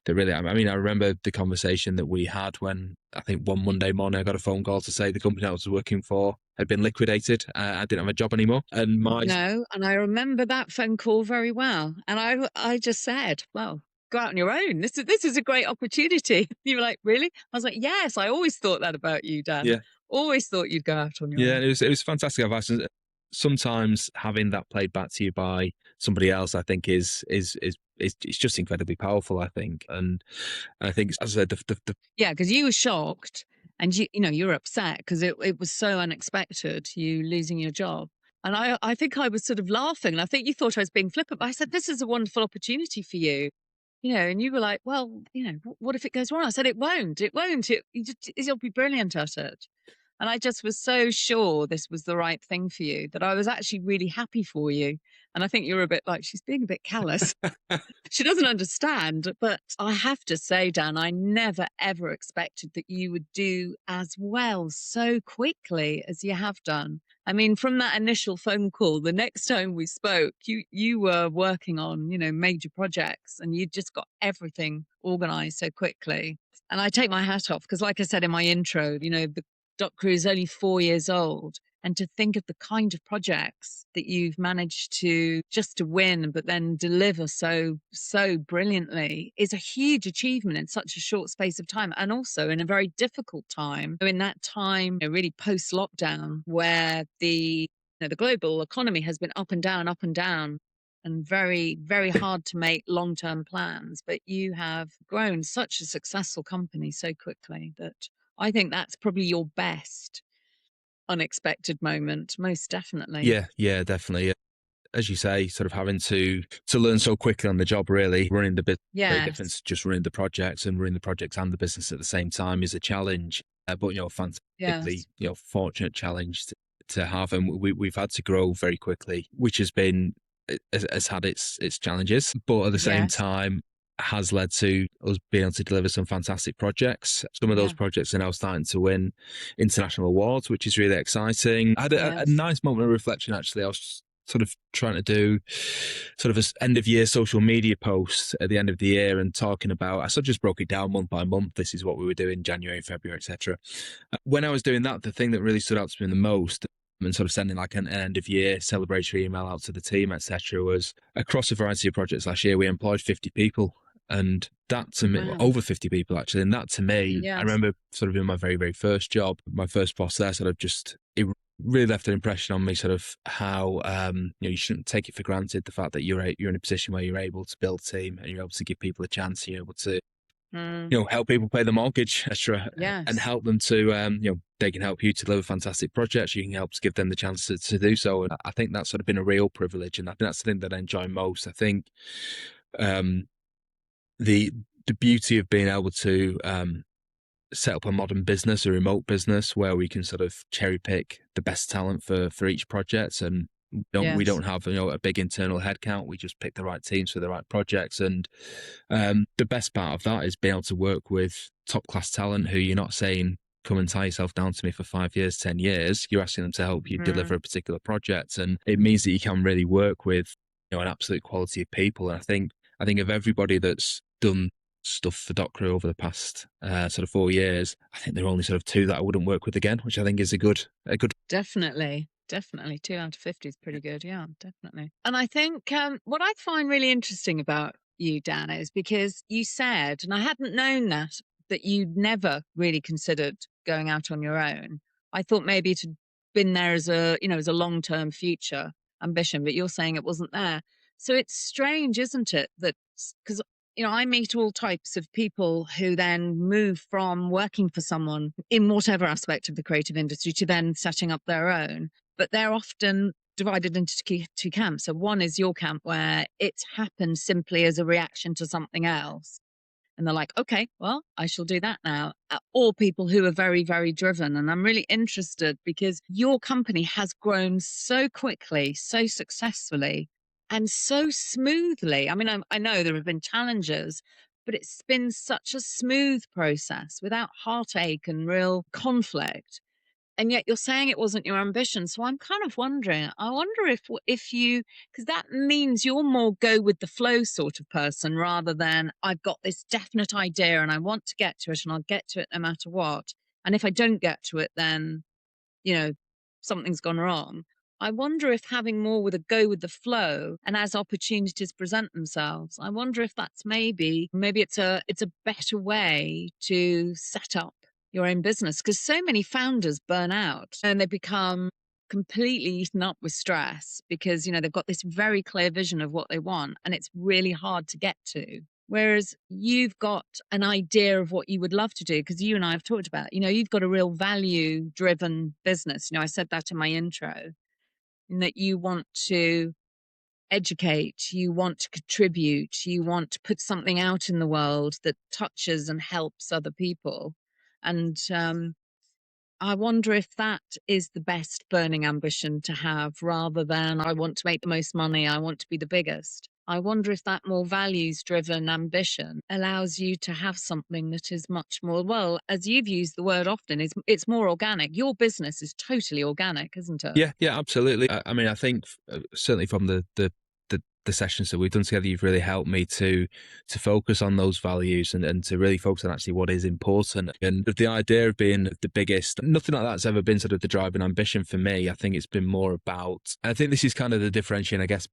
really, I mean, I remember the conversation that we had when I think one Monday morning I got a phone call to say the company I was working for had been liquidated. I didn't have a job anymore. And No, and I remember that phone call very well. And I just said, well, go out on your own. This is a great opportunity. You were like, really? I was like, yes, I always thought that about you, Dan. yeah, Always thought you'd go out on your yeah, own. it was fantastic advice. And sometimes having that played back to you by somebody else, I think is it's just incredibly powerful. I think, and I think, as I said, the Yeah, because you were shocked and you were upset because it was so unexpected, you losing your job. And I think I was sort of laughing. And I think you thought I was being flippant, but I said, this is a wonderful opportunity for you. And you were like, well, what if it goes wrong? I said, it won't. It won't. You'll be brilliant at it. And I just was so sure this was the right thing for you that I was actually really happy for you. And I think you're a bit like, she's being a bit callous. She doesn't understand. But I have to say, Dan, I never, ever expected that you would do as well so quickly as you have done. I mean, from that initial phone call, the next time we spoke, you were working on, major projects and you just got everything organized so quickly. And I take my hat off because, like I said in my intro, the DotCrew is only 4 years old. And to think of the kind of projects that you've managed to just to win, but then deliver so brilliantly is a huge achievement in such a short space of time. And also in a very difficult time. So in that time, really post lockdown, where the global economy has been up and down and very, very hard to make long-term plans. But you have grown such a successful company so quickly that I think that's probably your best unexpected moment, most definitely. yeah, definitely. As you say, sort of having to learn so quickly on the job, really running the business, very different Yes. to just running the projects, and running the projects and the business at the same time is a challenge. But fantastically, Yes. fortunate challenge to have, and we've had to grow very quickly, which has had its challenges, but at the same Yes. time has led to us being able to deliver some fantastic projects. Some of those Yeah. projects are now starting to win international awards, which is really exciting. I had a Yes. nice moment of reflection, actually. I was sort of trying to do sort of a end of year social media post at the end of the year and talking about, I sort of just broke it down month by month. This is what we were doing January, February, etc. When I was doing that, the thing that really stood out to me the most, and sort of sending like an end of year celebratory email out to the team, etc., was across a variety of projects last year, we employed 50 people. And that to me, well, Wow. over 50 people actually. And that to me, I Yes. remember sort of in my very, very first job, my first boss there sort of it really left an impression on me, sort of how, you shouldn't take it for granted, the fact that you're in a position where you're able to build a team and you're able to give people a chance, you're able to, Mm. help people pay the mortgage, etc., and Yes. help them to, they can help you to deliver fantastic projects. You can help to give them the chance to do so. And I think that's sort of been a real privilege. And I think that's the thing that I enjoy most. I think um, the beauty of being able to set up a modern business, a remote business, where we can sort of cherry pick the best talent for each project, and we Yes. don't have a big internal headcount. We just pick the right teams for the right projects, and the best part of that is being able to work with top class talent who you're not saying come and tie yourself down to me for 5 years, 10 years. You're asking them to help you deliver Mm. a particular project, and it means that you can really work with an absolute quality of people. And I think of everybody that's done stuff for DotCrew over the past sort of 4 years, I think there are only sort of two that I wouldn't work with again, which I think is a good. Definitely. Definitely. 2 out of 50 is pretty good. Yeah, definitely. And I think what I find really interesting about you, Dan, is because you said, and I hadn't known that you'd never really considered going out on your own. I thought maybe it had been there as a long-term future ambition, but you're saying it wasn't there. So it's strange, isn't it? That because I meet all types of people who then move from working for someone in whatever aspect of the creative industry to then setting up their own. But they're often divided into two camps. So one is your camp where it's happened simply as a reaction to something else. And they're like, okay, well, I shall do that now. Or people who are very, very driven. And I'm really interested because your company has grown so quickly, so successfully, and so smoothly. I mean, I know there have been challenges, but it's been such a smooth process without heartache and real conflict. and yet you're saying it wasn't your ambition. So I'm kind of wondering, I wonder if you, because that means you're more go with the flow sort of person rather than I've got this definite idea and I want to get to it and I'll get to it no matter what. And if I don't get to it, then, you know, something's gone wrong. I wonder if having more with a go with the flow and as opportunities present themselves, I wonder if that's maybe it's a better way to set up your own business, because so many founders burn out and they become completely eaten up with stress because, you know, they've got this very clear vision of what they want and it's really hard to get to. Whereas you've got an idea of what you would love to do, because you and I have talked about, you know, you've got a real value driven business. You know, I said that in my intro, in that you want to educate, you want to contribute, you want to put something out in the world that touches and helps other people. And I wonder if that is the best burning ambition to have rather than I want to make the most money, I want to be the biggest. I wonder if that more values driven ambition allows you to have something that is much more, well, as you've used the word often, it's more organic. Your business is totally organic, isn't it? Yeah, absolutely. I mean, I think certainly from the sessions that we've done together, you've really helped me to focus on those values and to really focus on actually what is important. And the idea of being the biggest, nothing like that's ever been sort of the driving ambition for me. I think it's been more about, I think this is kind of the differentiating, I guess,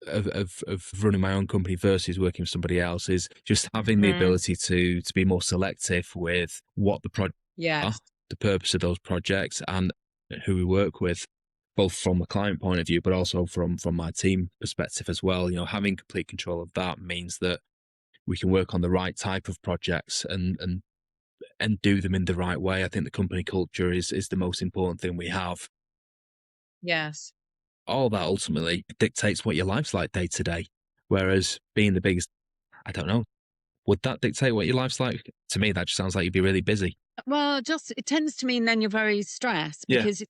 of running my own company versus working with somebody else, is just having the ability to be more selective with what the projects are, Yes. the purpose of those projects, and who we work with, both from a client point of view, but also from my team perspective as well. You know, having complete control of that means that we can work on the right type of projects and do them in the right way. I think the company culture is the most important thing we have. Yes. All that ultimately dictates what your life's like day to day. Whereas being the biggest, I don't know, would that dictate what your life's like? To me, that just sounds like you'd be really busy. Well, just it tends to mean then you're very stressed Yeah. because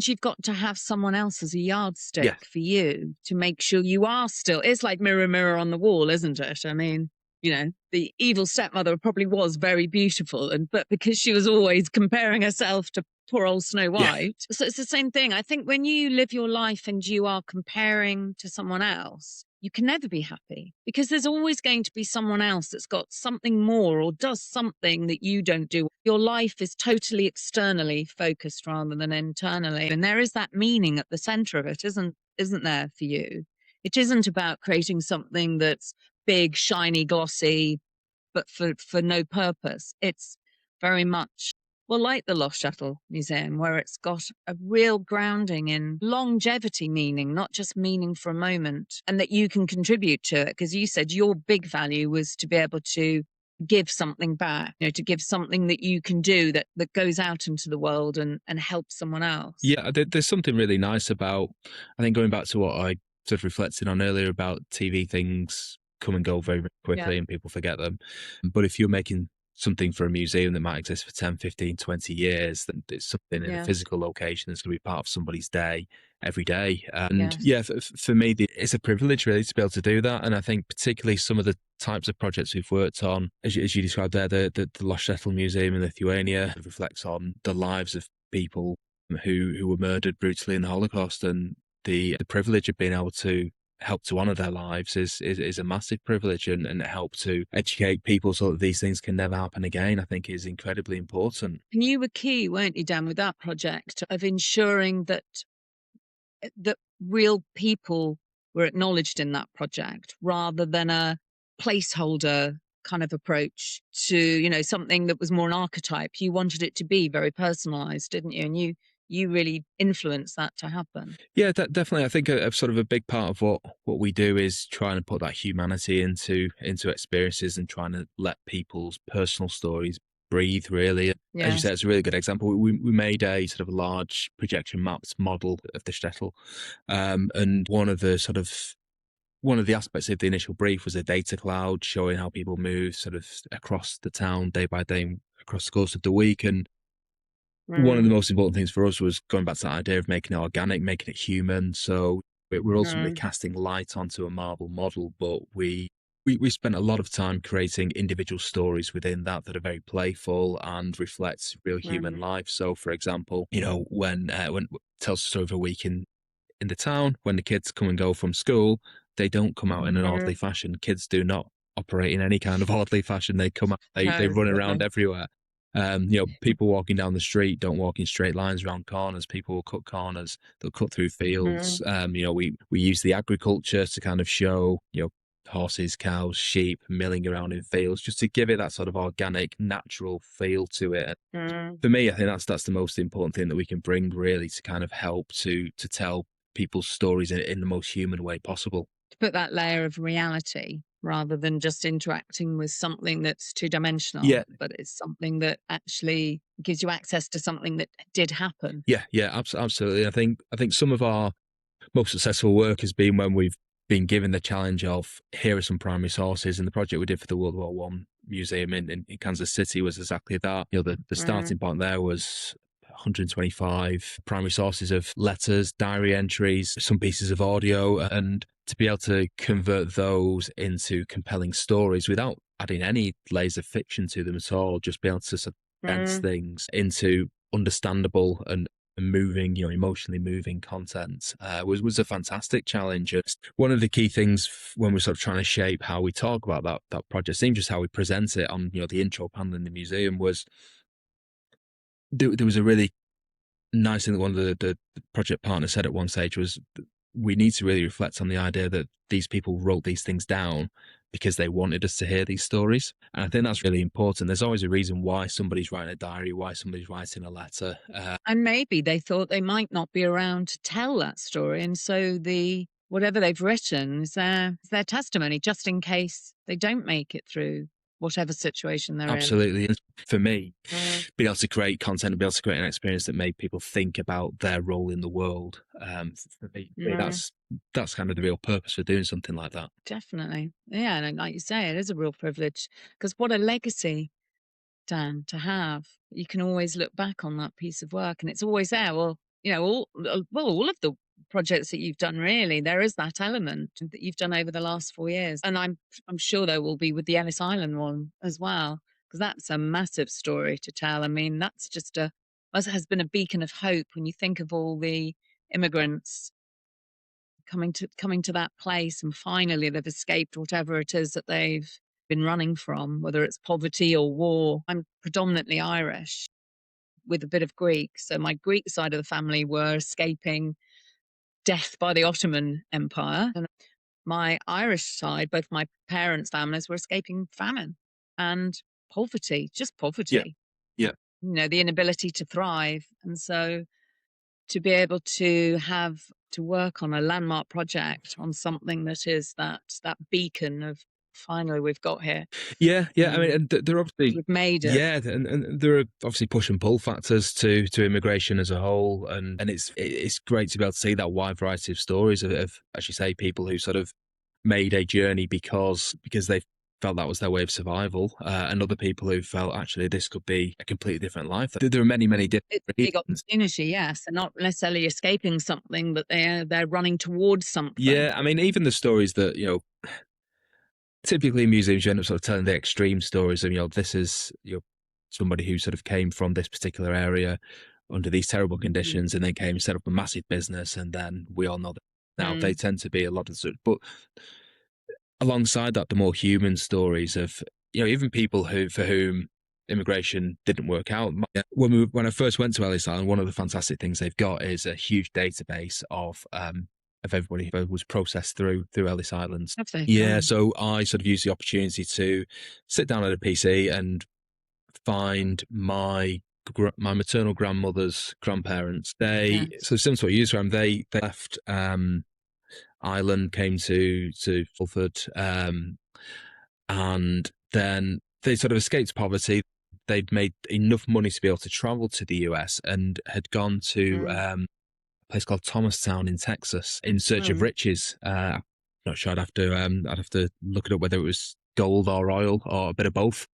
you've got to have someone else as a yardstick Yeah. for you to make sure you are still. It's like mirror, mirror on the wall, isn't it? I mean, you know, the evil stepmother probably was very beautiful, but because she was always comparing herself to poor old Snow Yeah. White. So it's the same thing. I think when you live your life and you are comparing to someone else, you can never be happy because there's always going to be someone else that's got something more or does something that you don't do. Your life is totally externally focused rather than internally. And there is that meaning at the center of it, isn't there for you? It isn't about creating something that's big, shiny, glossy, but for no purpose. It's very much, well, like the Lost Shuttle Museum, where it's got a real grounding in longevity meaning, not just meaning for a moment, and that you can contribute to it. Because you said your big value was to be able to give something back, you know, to give something that you can do that goes out into the world and helps someone else. Yeah, there's something really nice about, I think, going back to what I sort of reflected on earlier about TV things come and go very, very quickly and people forget them. But if you're making something for a museum that might exist for 10, 15, 20 years, then it's something in a physical location that's going to be part of somebody's day every day. And for me, it's a privilege really to be able to do that. And I think particularly some of the types of projects we've worked on, as you described there, the Lost Shuttle Museum in Lithuania reflects on the lives of people who were murdered brutally in the Holocaust, and the privilege of being able to help to honour their lives is a massive privilege, and help to educate people so that these things can never happen again, I think is incredibly important. And you were key, weren't you, Dan, with that project of ensuring that real people were acknowledged in that project rather than a placeholder kind of approach to, you know, something that was more an archetype. You wanted it to be very personalized, didn't you? And you really influenced that to happen. Yeah, definitely. I think a sort of a big part of what we do is trying to put that humanity into experiences and trying to let people's personal stories breathe, really. As you said, it's a really good example. We made a sort of large projection mapped model of the shtetl, and one of the aspects of the initial brief was a data cloud showing how people move sort of across the town day by day across the course of the week. And one of the most important things for us was going back to that idea of making it organic, making it human. So we're ultimately casting light onto a marble model, but we we spent a lot of time creating individual stories within that are very playful and reflect real human Mm, life. So, for example, when tells the story of a week in the town, when the kids come and go from school, they don't come out in an orderly mm. fashion. Kids do not operate in any kind of orderly fashion. They come out, they No, run around goodness. everywhere. People walking down the street don't walk in straight lines around corners. People will cut corners. They'll cut through fields. Mm, We use the agriculture to kind of show, horses, cows, sheep milling around in fields, just to give it that sort of organic, natural feel to it. mm. For me, I think that's the most important thing that we can bring, really, to kind of help to tell people's stories in the most human way possible. To put that layer of reality rather than just interacting with something that's two-dimensional, Yeah, but it's something that actually gives you access to something that did happen. yeah, absolutely. I think some of our most successful work has been when we've been given the challenge of, here are some primary sources, and the project we did for the World War One museum in Kansas City was exactly that. The Mm, starting point there was 125 primary sources of letters, diary entries, some pieces of audio, and to be able to convert those into compelling stories without adding any layers of fiction to them at all, just be able to sort of condense mm. things into understandable and moving, emotionally moving content was a fantastic challenge. It's one of the key things when we're sort of trying to shape how we talk about that project, even just how we present it on the intro panel in the museum, was there was a really nice thing that one of the project partners said at one stage was, we need to really reflect on the idea that these people wrote these things down because they wanted us to hear these stories. And I think that's really important. There's always a reason why somebody's writing a diary, why somebody's writing a letter. And maybe they thought they might not be around to tell that story, and so the whatever they've written is their testimony, just in case they don't make it through whatever situation they're in. Absolutely. And for me, Mm, being able to create content and be able to create an experience that made people think about their role in the world, for me, mm, that's kind of the real purpose for doing something like that. definitely. Yeah, and like you say, it is a real privilege because what a legacy, Dan, to have. You can always look back on that piece of work and it's always there. Well, all of the projects that you've done, really, there is that element that you've done over the last 4 years. And I'm sure there will be with the Ellis Island one as well, because that's a massive story to tell. I mean, that's just has been a beacon of hope when you think of all the immigrants coming to that place and finally they've escaped whatever it is that they've been running from, whether it's poverty or war. I'm predominantly Irish with a bit of Greek. So my Greek side of the family were escaping death by the Ottoman Empire. And my Irish side, both my parents' families were escaping famine and poverty, just Yeah, poverty, yeah. the inability to thrive. And so to be able to have to work on a landmark project on something that is that beacon of finally we've got here. Yeah, yeah. I mean, Mm, and they're obviously, we've made it. yeah, and there are obviously push and pull factors to immigration as a whole, and it's great to be able to see that wide variety of stories of, as you say, people who sort of made a journey because they felt that was their way of survival, and other people who felt actually this could be a completely different life. There are many different It's a big reasons. opportunity, yes. They're not necessarily escaping something, but they're running towards something. Yeah, I mean, even the stories that typically in museums you end up sort of telling the extreme stories of, this is somebody who sort of came from this particular area under these terrible Mm, conditions and then came and set up a massive business, and then we all know that now they mm, tend to be a lot of but alongside that, the more human stories of even people who for whom immigration didn't work out. When I first went to Ellis Island, one of the fantastic things they've got is a huge database of everybody who was processed through Ellis Island. have they? Yeah, Oh, so I sort of used the opportunity to sit down at a PC and find my maternal grandmother's grandparents. They yes. so similar to what you used, Ram, they left Ireland, came to Fulford, and then they sort of escaped poverty. They'd made enough money to be able to travel to the US and had gone to Mm, a place called Thomastown in Texas in search of mm. riches. Not sure. I'd have to look it up whether it was gold or oil or a bit of both.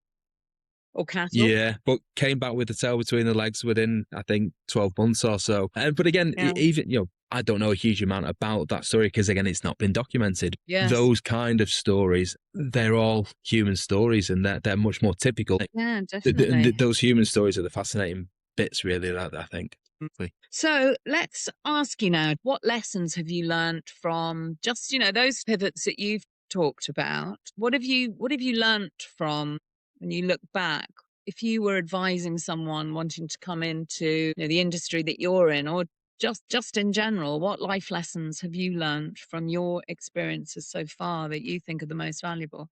Or cattle. Yeah, but came back with the tail between the legs within, I think, 12 months or so. But again, Yeah. even I don't know a huge amount about that story because, again, it's not been documented. Yes. Those kind of stories, they're all human stories, and they're much more typical. Yeah, definitely. Those human stories are the fascinating bits, really, that I think. So let's ask you now, what lessons have you learned from just, those pivots that you've talked about? What have you learned from when you look back? If you were advising someone wanting to come into the industry that you're in, or just in general, what life lessons have you learned from your experiences so far that you think are the most valuable?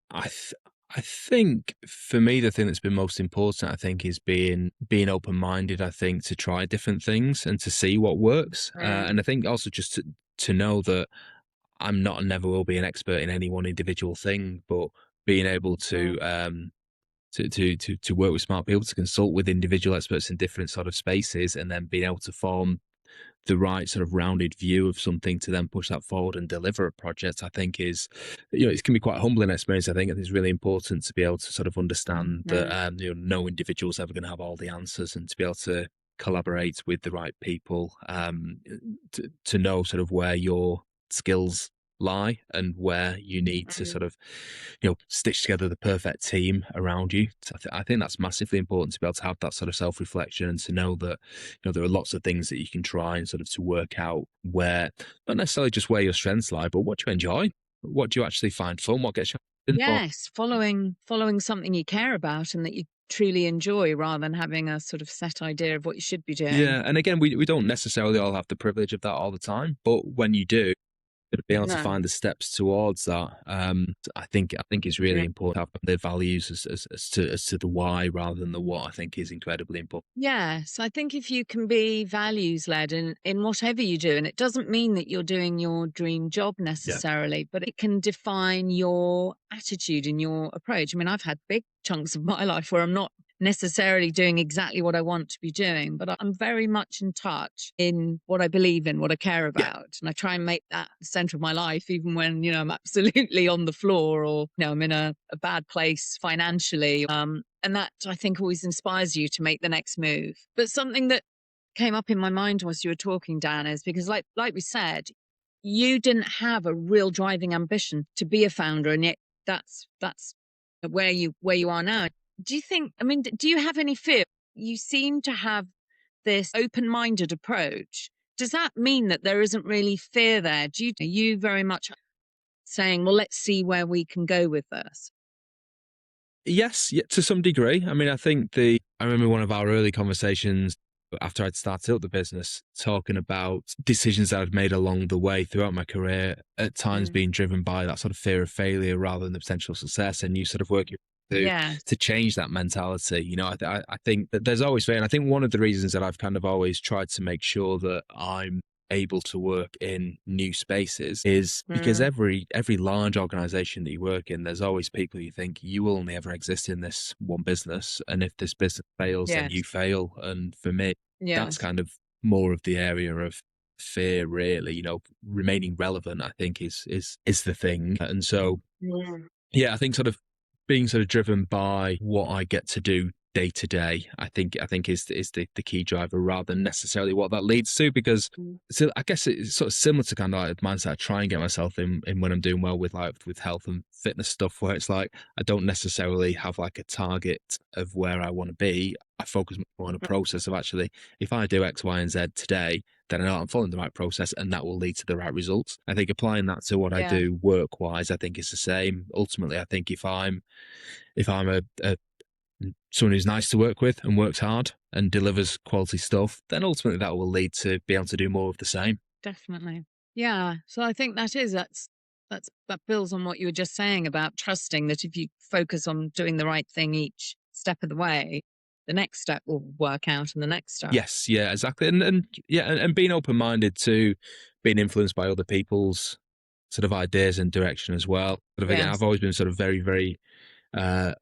I think for me the thing that's been most important, I think, is being open minded. I think to try different things and to see what works, and I think also just to know that I'm not and never will be an expert in any one individual thing, but being able to to work with smart people, to consult with individual experts in different sort of spaces, and then being able to form the right sort of rounded view of something to then push that forward and deliver a project, I think is, it can be quite a humbling experience. I think it's really important to be able to sort of understand that, no individual's ever going to have all the answers, and to be able to collaborate with the right people, to know sort of where your skills lie and where you need to sort of, stitch together the perfect team around you. So I think that's massively important, to be able to have that sort of self-reflection and to know that, there are lots of things that you can try and sort of to work out where, not necessarily just where your strengths lie, but what do you enjoy? What do you actually find fun? What gets you involved? Yes, following something you care about and that you truly enjoy, rather than having a sort of set idea of what you should be doing. Yeah, and again, we don't necessarily all have the privilege of that all the time, but when you do, to be able to No. find the steps towards that, I think is really Yeah. important to have their values as to the why rather than the what. I think is incredibly important. Yes, I think if you can be values led in whatever you do, and it doesn't mean that you're doing your dream job Yeah. necessarily, but it can define your attitude and your approach. I mean, I've had big chunks of my life where I'm not necessarily doing exactly what I want to be doing, but I'm very much in touch in what I believe in, what I care Yeah. about. And I try and make that the center of my life, even when, I'm absolutely on the floor, or, I'm in a bad place financially. And that, I think, always inspires you to make the next move. But something that came up in my mind whilst you were talking, Dan, is because, like we said, you didn't have a real driving ambition to be a founder, and yet that's where you are now. Do you think? I mean, do you have any fear? You seem to have this open-minded approach. Does that mean that there isn't really fear there? Are you very much saying, well, let's see where we can go with this? Yes, yeah, to some degree. I mean, I remember one of our early conversations after I'd started up the business, talking about decisions that I'd made along the way throughout my career, at times Mm. being driven by that sort of fear of failure rather than the potential success, and you sort of work to Yes. to change that mentality. I think that there's always fear, and I think one of the reasons that I've kind of always tried to make sure that I'm able to work in new spaces is because Mm. every large organization that you work in, there's always people you think you will only ever exist in this one business, and if this business fails, then Yes. you fail. And for me, that's Yes. kind of more of the area of fear, really. Remaining relevant, I think, is the thing. And so, Mm. yeah, I think sort of being sort of driven by what I get to do day to day, I think is the key driver, rather than necessarily what that leads to. Because Mm. so I guess it's sort of similar to kind of like the mindset I try and get myself in when I'm doing well with health and fitness stuff, where it's like I don't necessarily have like a target of where I want to be. I focus more on a process of, actually, if I do X, Y, and Z today, then I know I'm following the right process, and that will lead to the right results. I think applying that to what I Yeah. do work wise, I think it's the same. Ultimately, I think if I'm a someone who's nice to work with and works hard and delivers quality stuff, then ultimately that will lead to be able to do more of the same. Definitely. Yeah. So I think that builds on what you were just saying about trusting that if you focus on doing the right thing each step of the way, the next step will work out and the next step. Yes, yeah, exactly. And yeah, and being open minded to being influenced by other people's sort of ideas and direction as well. Sort of, again, I've Yes. always been sort of very, very uh,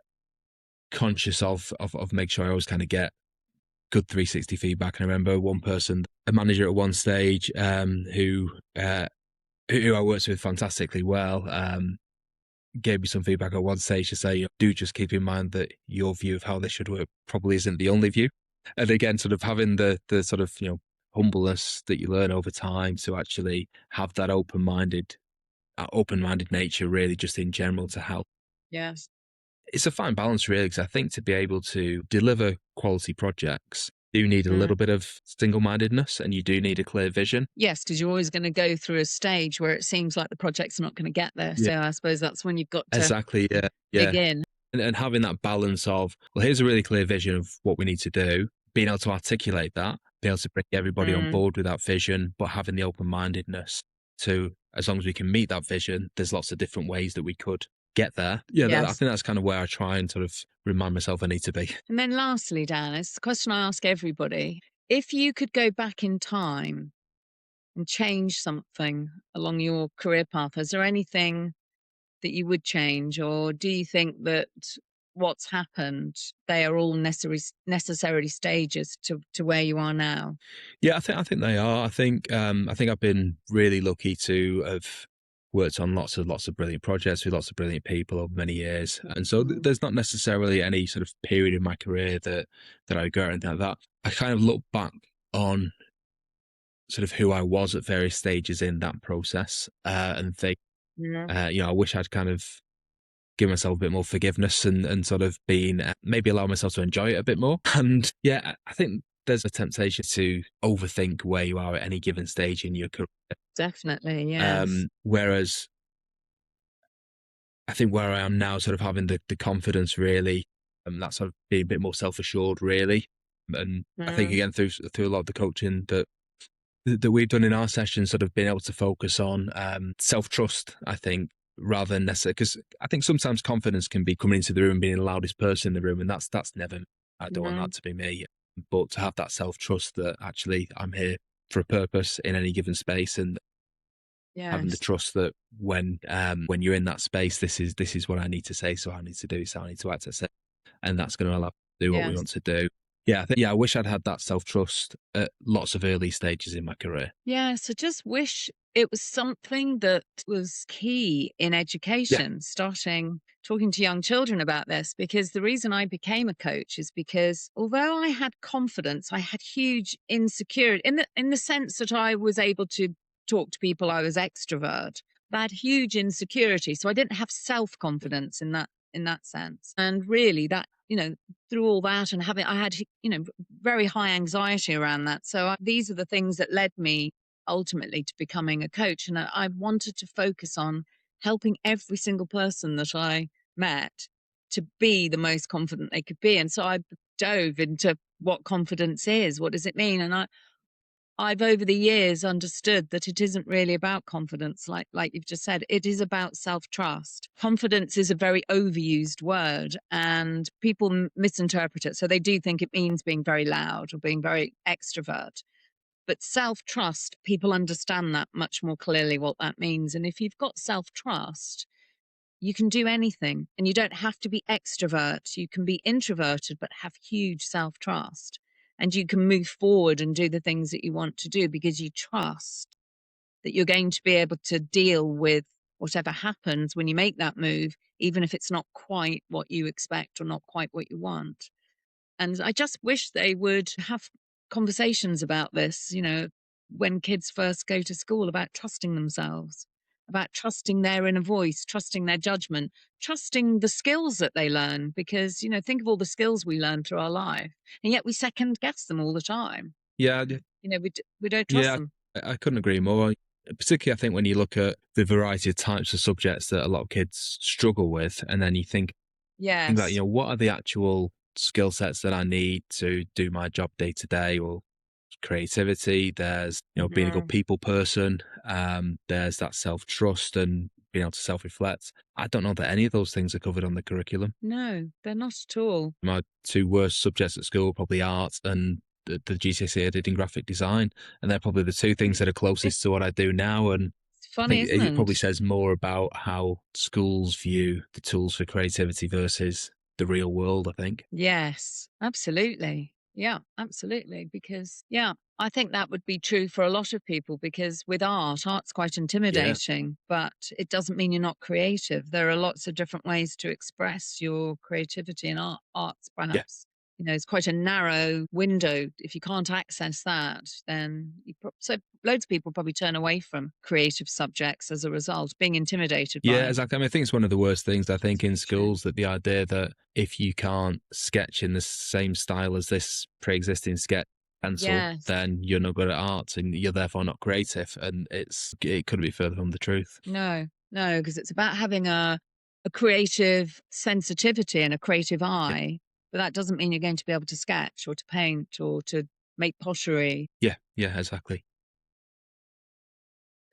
conscious of make sure I always kind of get good 360 feedback. And I remember one person, a manager at one stage, who I worked with fantastically well, gave me some feedback at one stage to say, do just keep in mind that your view of how this should work probably isn't the only view. And again, sort of having the sort of, humbleness that you learn over time to actually have that open-minded nature, really, just in general, to help. Yes. It's a fine balance, really, because I think to be able to deliver quality projects, you need a Mm. little bit of single-mindedness, and you do need a clear vision. Yes, because you're always going to go through a stage where it seems like the project's not going to get there. Yeah, So I suppose that's when you've got to exactly. Yeah, dig yeah. in. And having that balance of, well, here's a really clear vision of what we need to do, being able to articulate that, be able to bring everybody on Mm. board with that vision, but having the open-mindedness to, as long as we can meet that vision, there's lots of different ways that we could get there. Yeah, I Yes. think that's kind of where I try and sort of remind myself I need to be. And then lastly, Dan, it's the question I ask everybody. If you could go back in time and change something along your career path, is there anything that you would change? Or do you think that what's happened, they are all necessary stages to where you are now? Yeah, I think they are. I think I've been really lucky to have worked on lots of brilliant projects with lots of brilliant people over many years, and so Mm. there's not necessarily any sort of period in my career that I regret or anything like that. I kind of look back on sort of who I was at various stages in that process, and think, Yeah. I wish I'd kind of give myself a bit more forgiveness and sort of been maybe allow myself to enjoy it a bit more. And yeah, I think there's a temptation to overthink where you are at any given stage in your career. Definitely, yes. Whereas I think where I am now, sort of having the confidence, really, that sort of being a bit more self assured, really. And I think Mm. again through a lot of the coaching that we've done in our sessions, sort of being able to focus on self trust, I think, rather than necessarily, because I think sometimes confidence can be coming into the room and being the loudest person in the room, and that's never. I don't want Mm. that to be me. But to have that self trust that actually I'm here for a purpose in any given space, and having the Yes. trust that when you're in that space, this is what I need to say, so I need to do, so I need to act, etc. And that's going to allow us to do what we Yes. want to do. Yeah, I wish I'd had that self trust at lots of early stages in my career. Yes, I just wish it was something that was key in Yeah, education, starting talking to young children about this, because the reason I became a coach is because although I had confidence, I had huge insecurity in the sense that I was able to talk to people, I was extrovert. But I had huge insecurity. So I didn't have self-confidence in that sense. And really that, through all that and having I had, very high anxiety around that. So these are the things that led me ultimately to becoming a coach. And I wanted to focus on helping every single person that I met to be the most confident they could be. And so I dove into what confidence is, what does it mean? And I've over the years understood that it isn't really about confidence, like you've just said. It is about self-trust. Confidence is a very overused word, and people misinterpret it. So they do think it means being very loud or being very extrovert. But self-trust, people understand that much more clearly what that means. And if you've got self-trust, you can do anything, and you don't have to be extrovert. You can be introverted but have huge self-trust, and you can move forward and do the things that you want to do because you trust that you're going to be able to deal with whatever happens when you make that move, even if it's not quite what you expect or not quite what you want. And I just wish they would have conversations about this, when kids first go to school, about trusting themselves, about trusting their inner voice, trusting their judgment, trusting the skills that they learn. Because, think of all the skills we learn through our life, and yet we second guess them all the time. yeah, We don't trust yeah. them. I couldn't agree more. Particularly, I think when you look at the variety of types of subjects that a lot of kids struggle with, and then you think that, Yes. what are the actual skill sets that I need to do my job day to day? Or creativity, there's being a good Mhm. people person, there's that self trust and being able to self reflect. I don't know that any of those things are covered on the curriculum. No, they're not at all. My two worst subjects at school were probably art and the GCSE I did in graphic design, and they're probably the two things that are closest to what I do now. And It's I funny, think isn't it probably it? says more about how schools view the tools for creativity versus the real world, I think. Yes, absolutely. Yeah, absolutely. Because, yeah, I think that would be true for a lot of people because with art's quite Yeah. intimidating, but it doesn't mean you're not creative. There are lots of different ways to express your creativity in arts, Yeah. perhaps. it's quite a narrow window. If you can't access that, then so loads of people probably turn away from creative subjects as a result, being intimidated Yeah, by. exactly. I mean, I think it's one of the worst things, I think, in True. schools, that the idea that if you can't sketch in the same style as this pre-existing sketch pencil, Yes. then you're not good at art and you're therefore not creative. And it couldn't be further from the truth. No, no, because it's about having a creative sensitivity and a creative Yeah, eye, but that doesn't mean you're going to be able to sketch or to paint or to make pottery. yeah, yeah, exactly.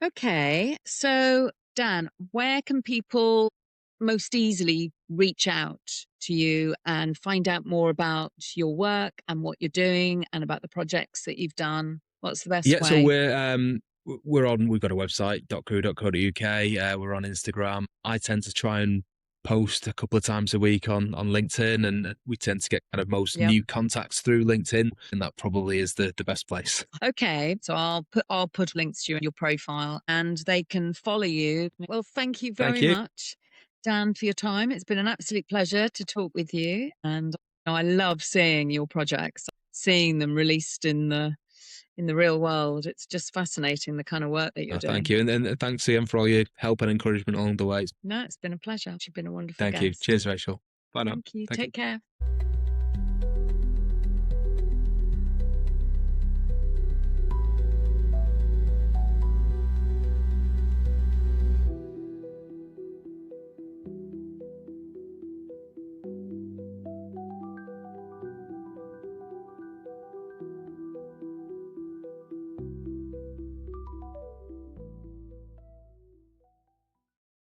Okay, so Dan, where can people most easily reach out to you and find out more about your work and what you're doing and about the projects that you've done? What's the best Yeah, so way? we've got a website, DotCrew.co.uk. We're on Instagram. I tend to try and post a couple of times a week on LinkedIn, and we tend to get kind of most Yep. new contacts through LinkedIn, and that probably is the best place. Okay, so I'll put links to your profile and they can follow you. Well, thank you Thank very you. much, Dan, for your time. It's been an absolute pleasure to talk with you, and I love seeing your projects, seeing them released in the real world. It's just fascinating the kind of work that you're Thank doing. you. And thanks again for all your help and encouragement along the way. No, it's been a pleasure. You've been a wonderful Thank you. guest. Cheers, Rachel. Bye now. Thank you. Thank you. Take care.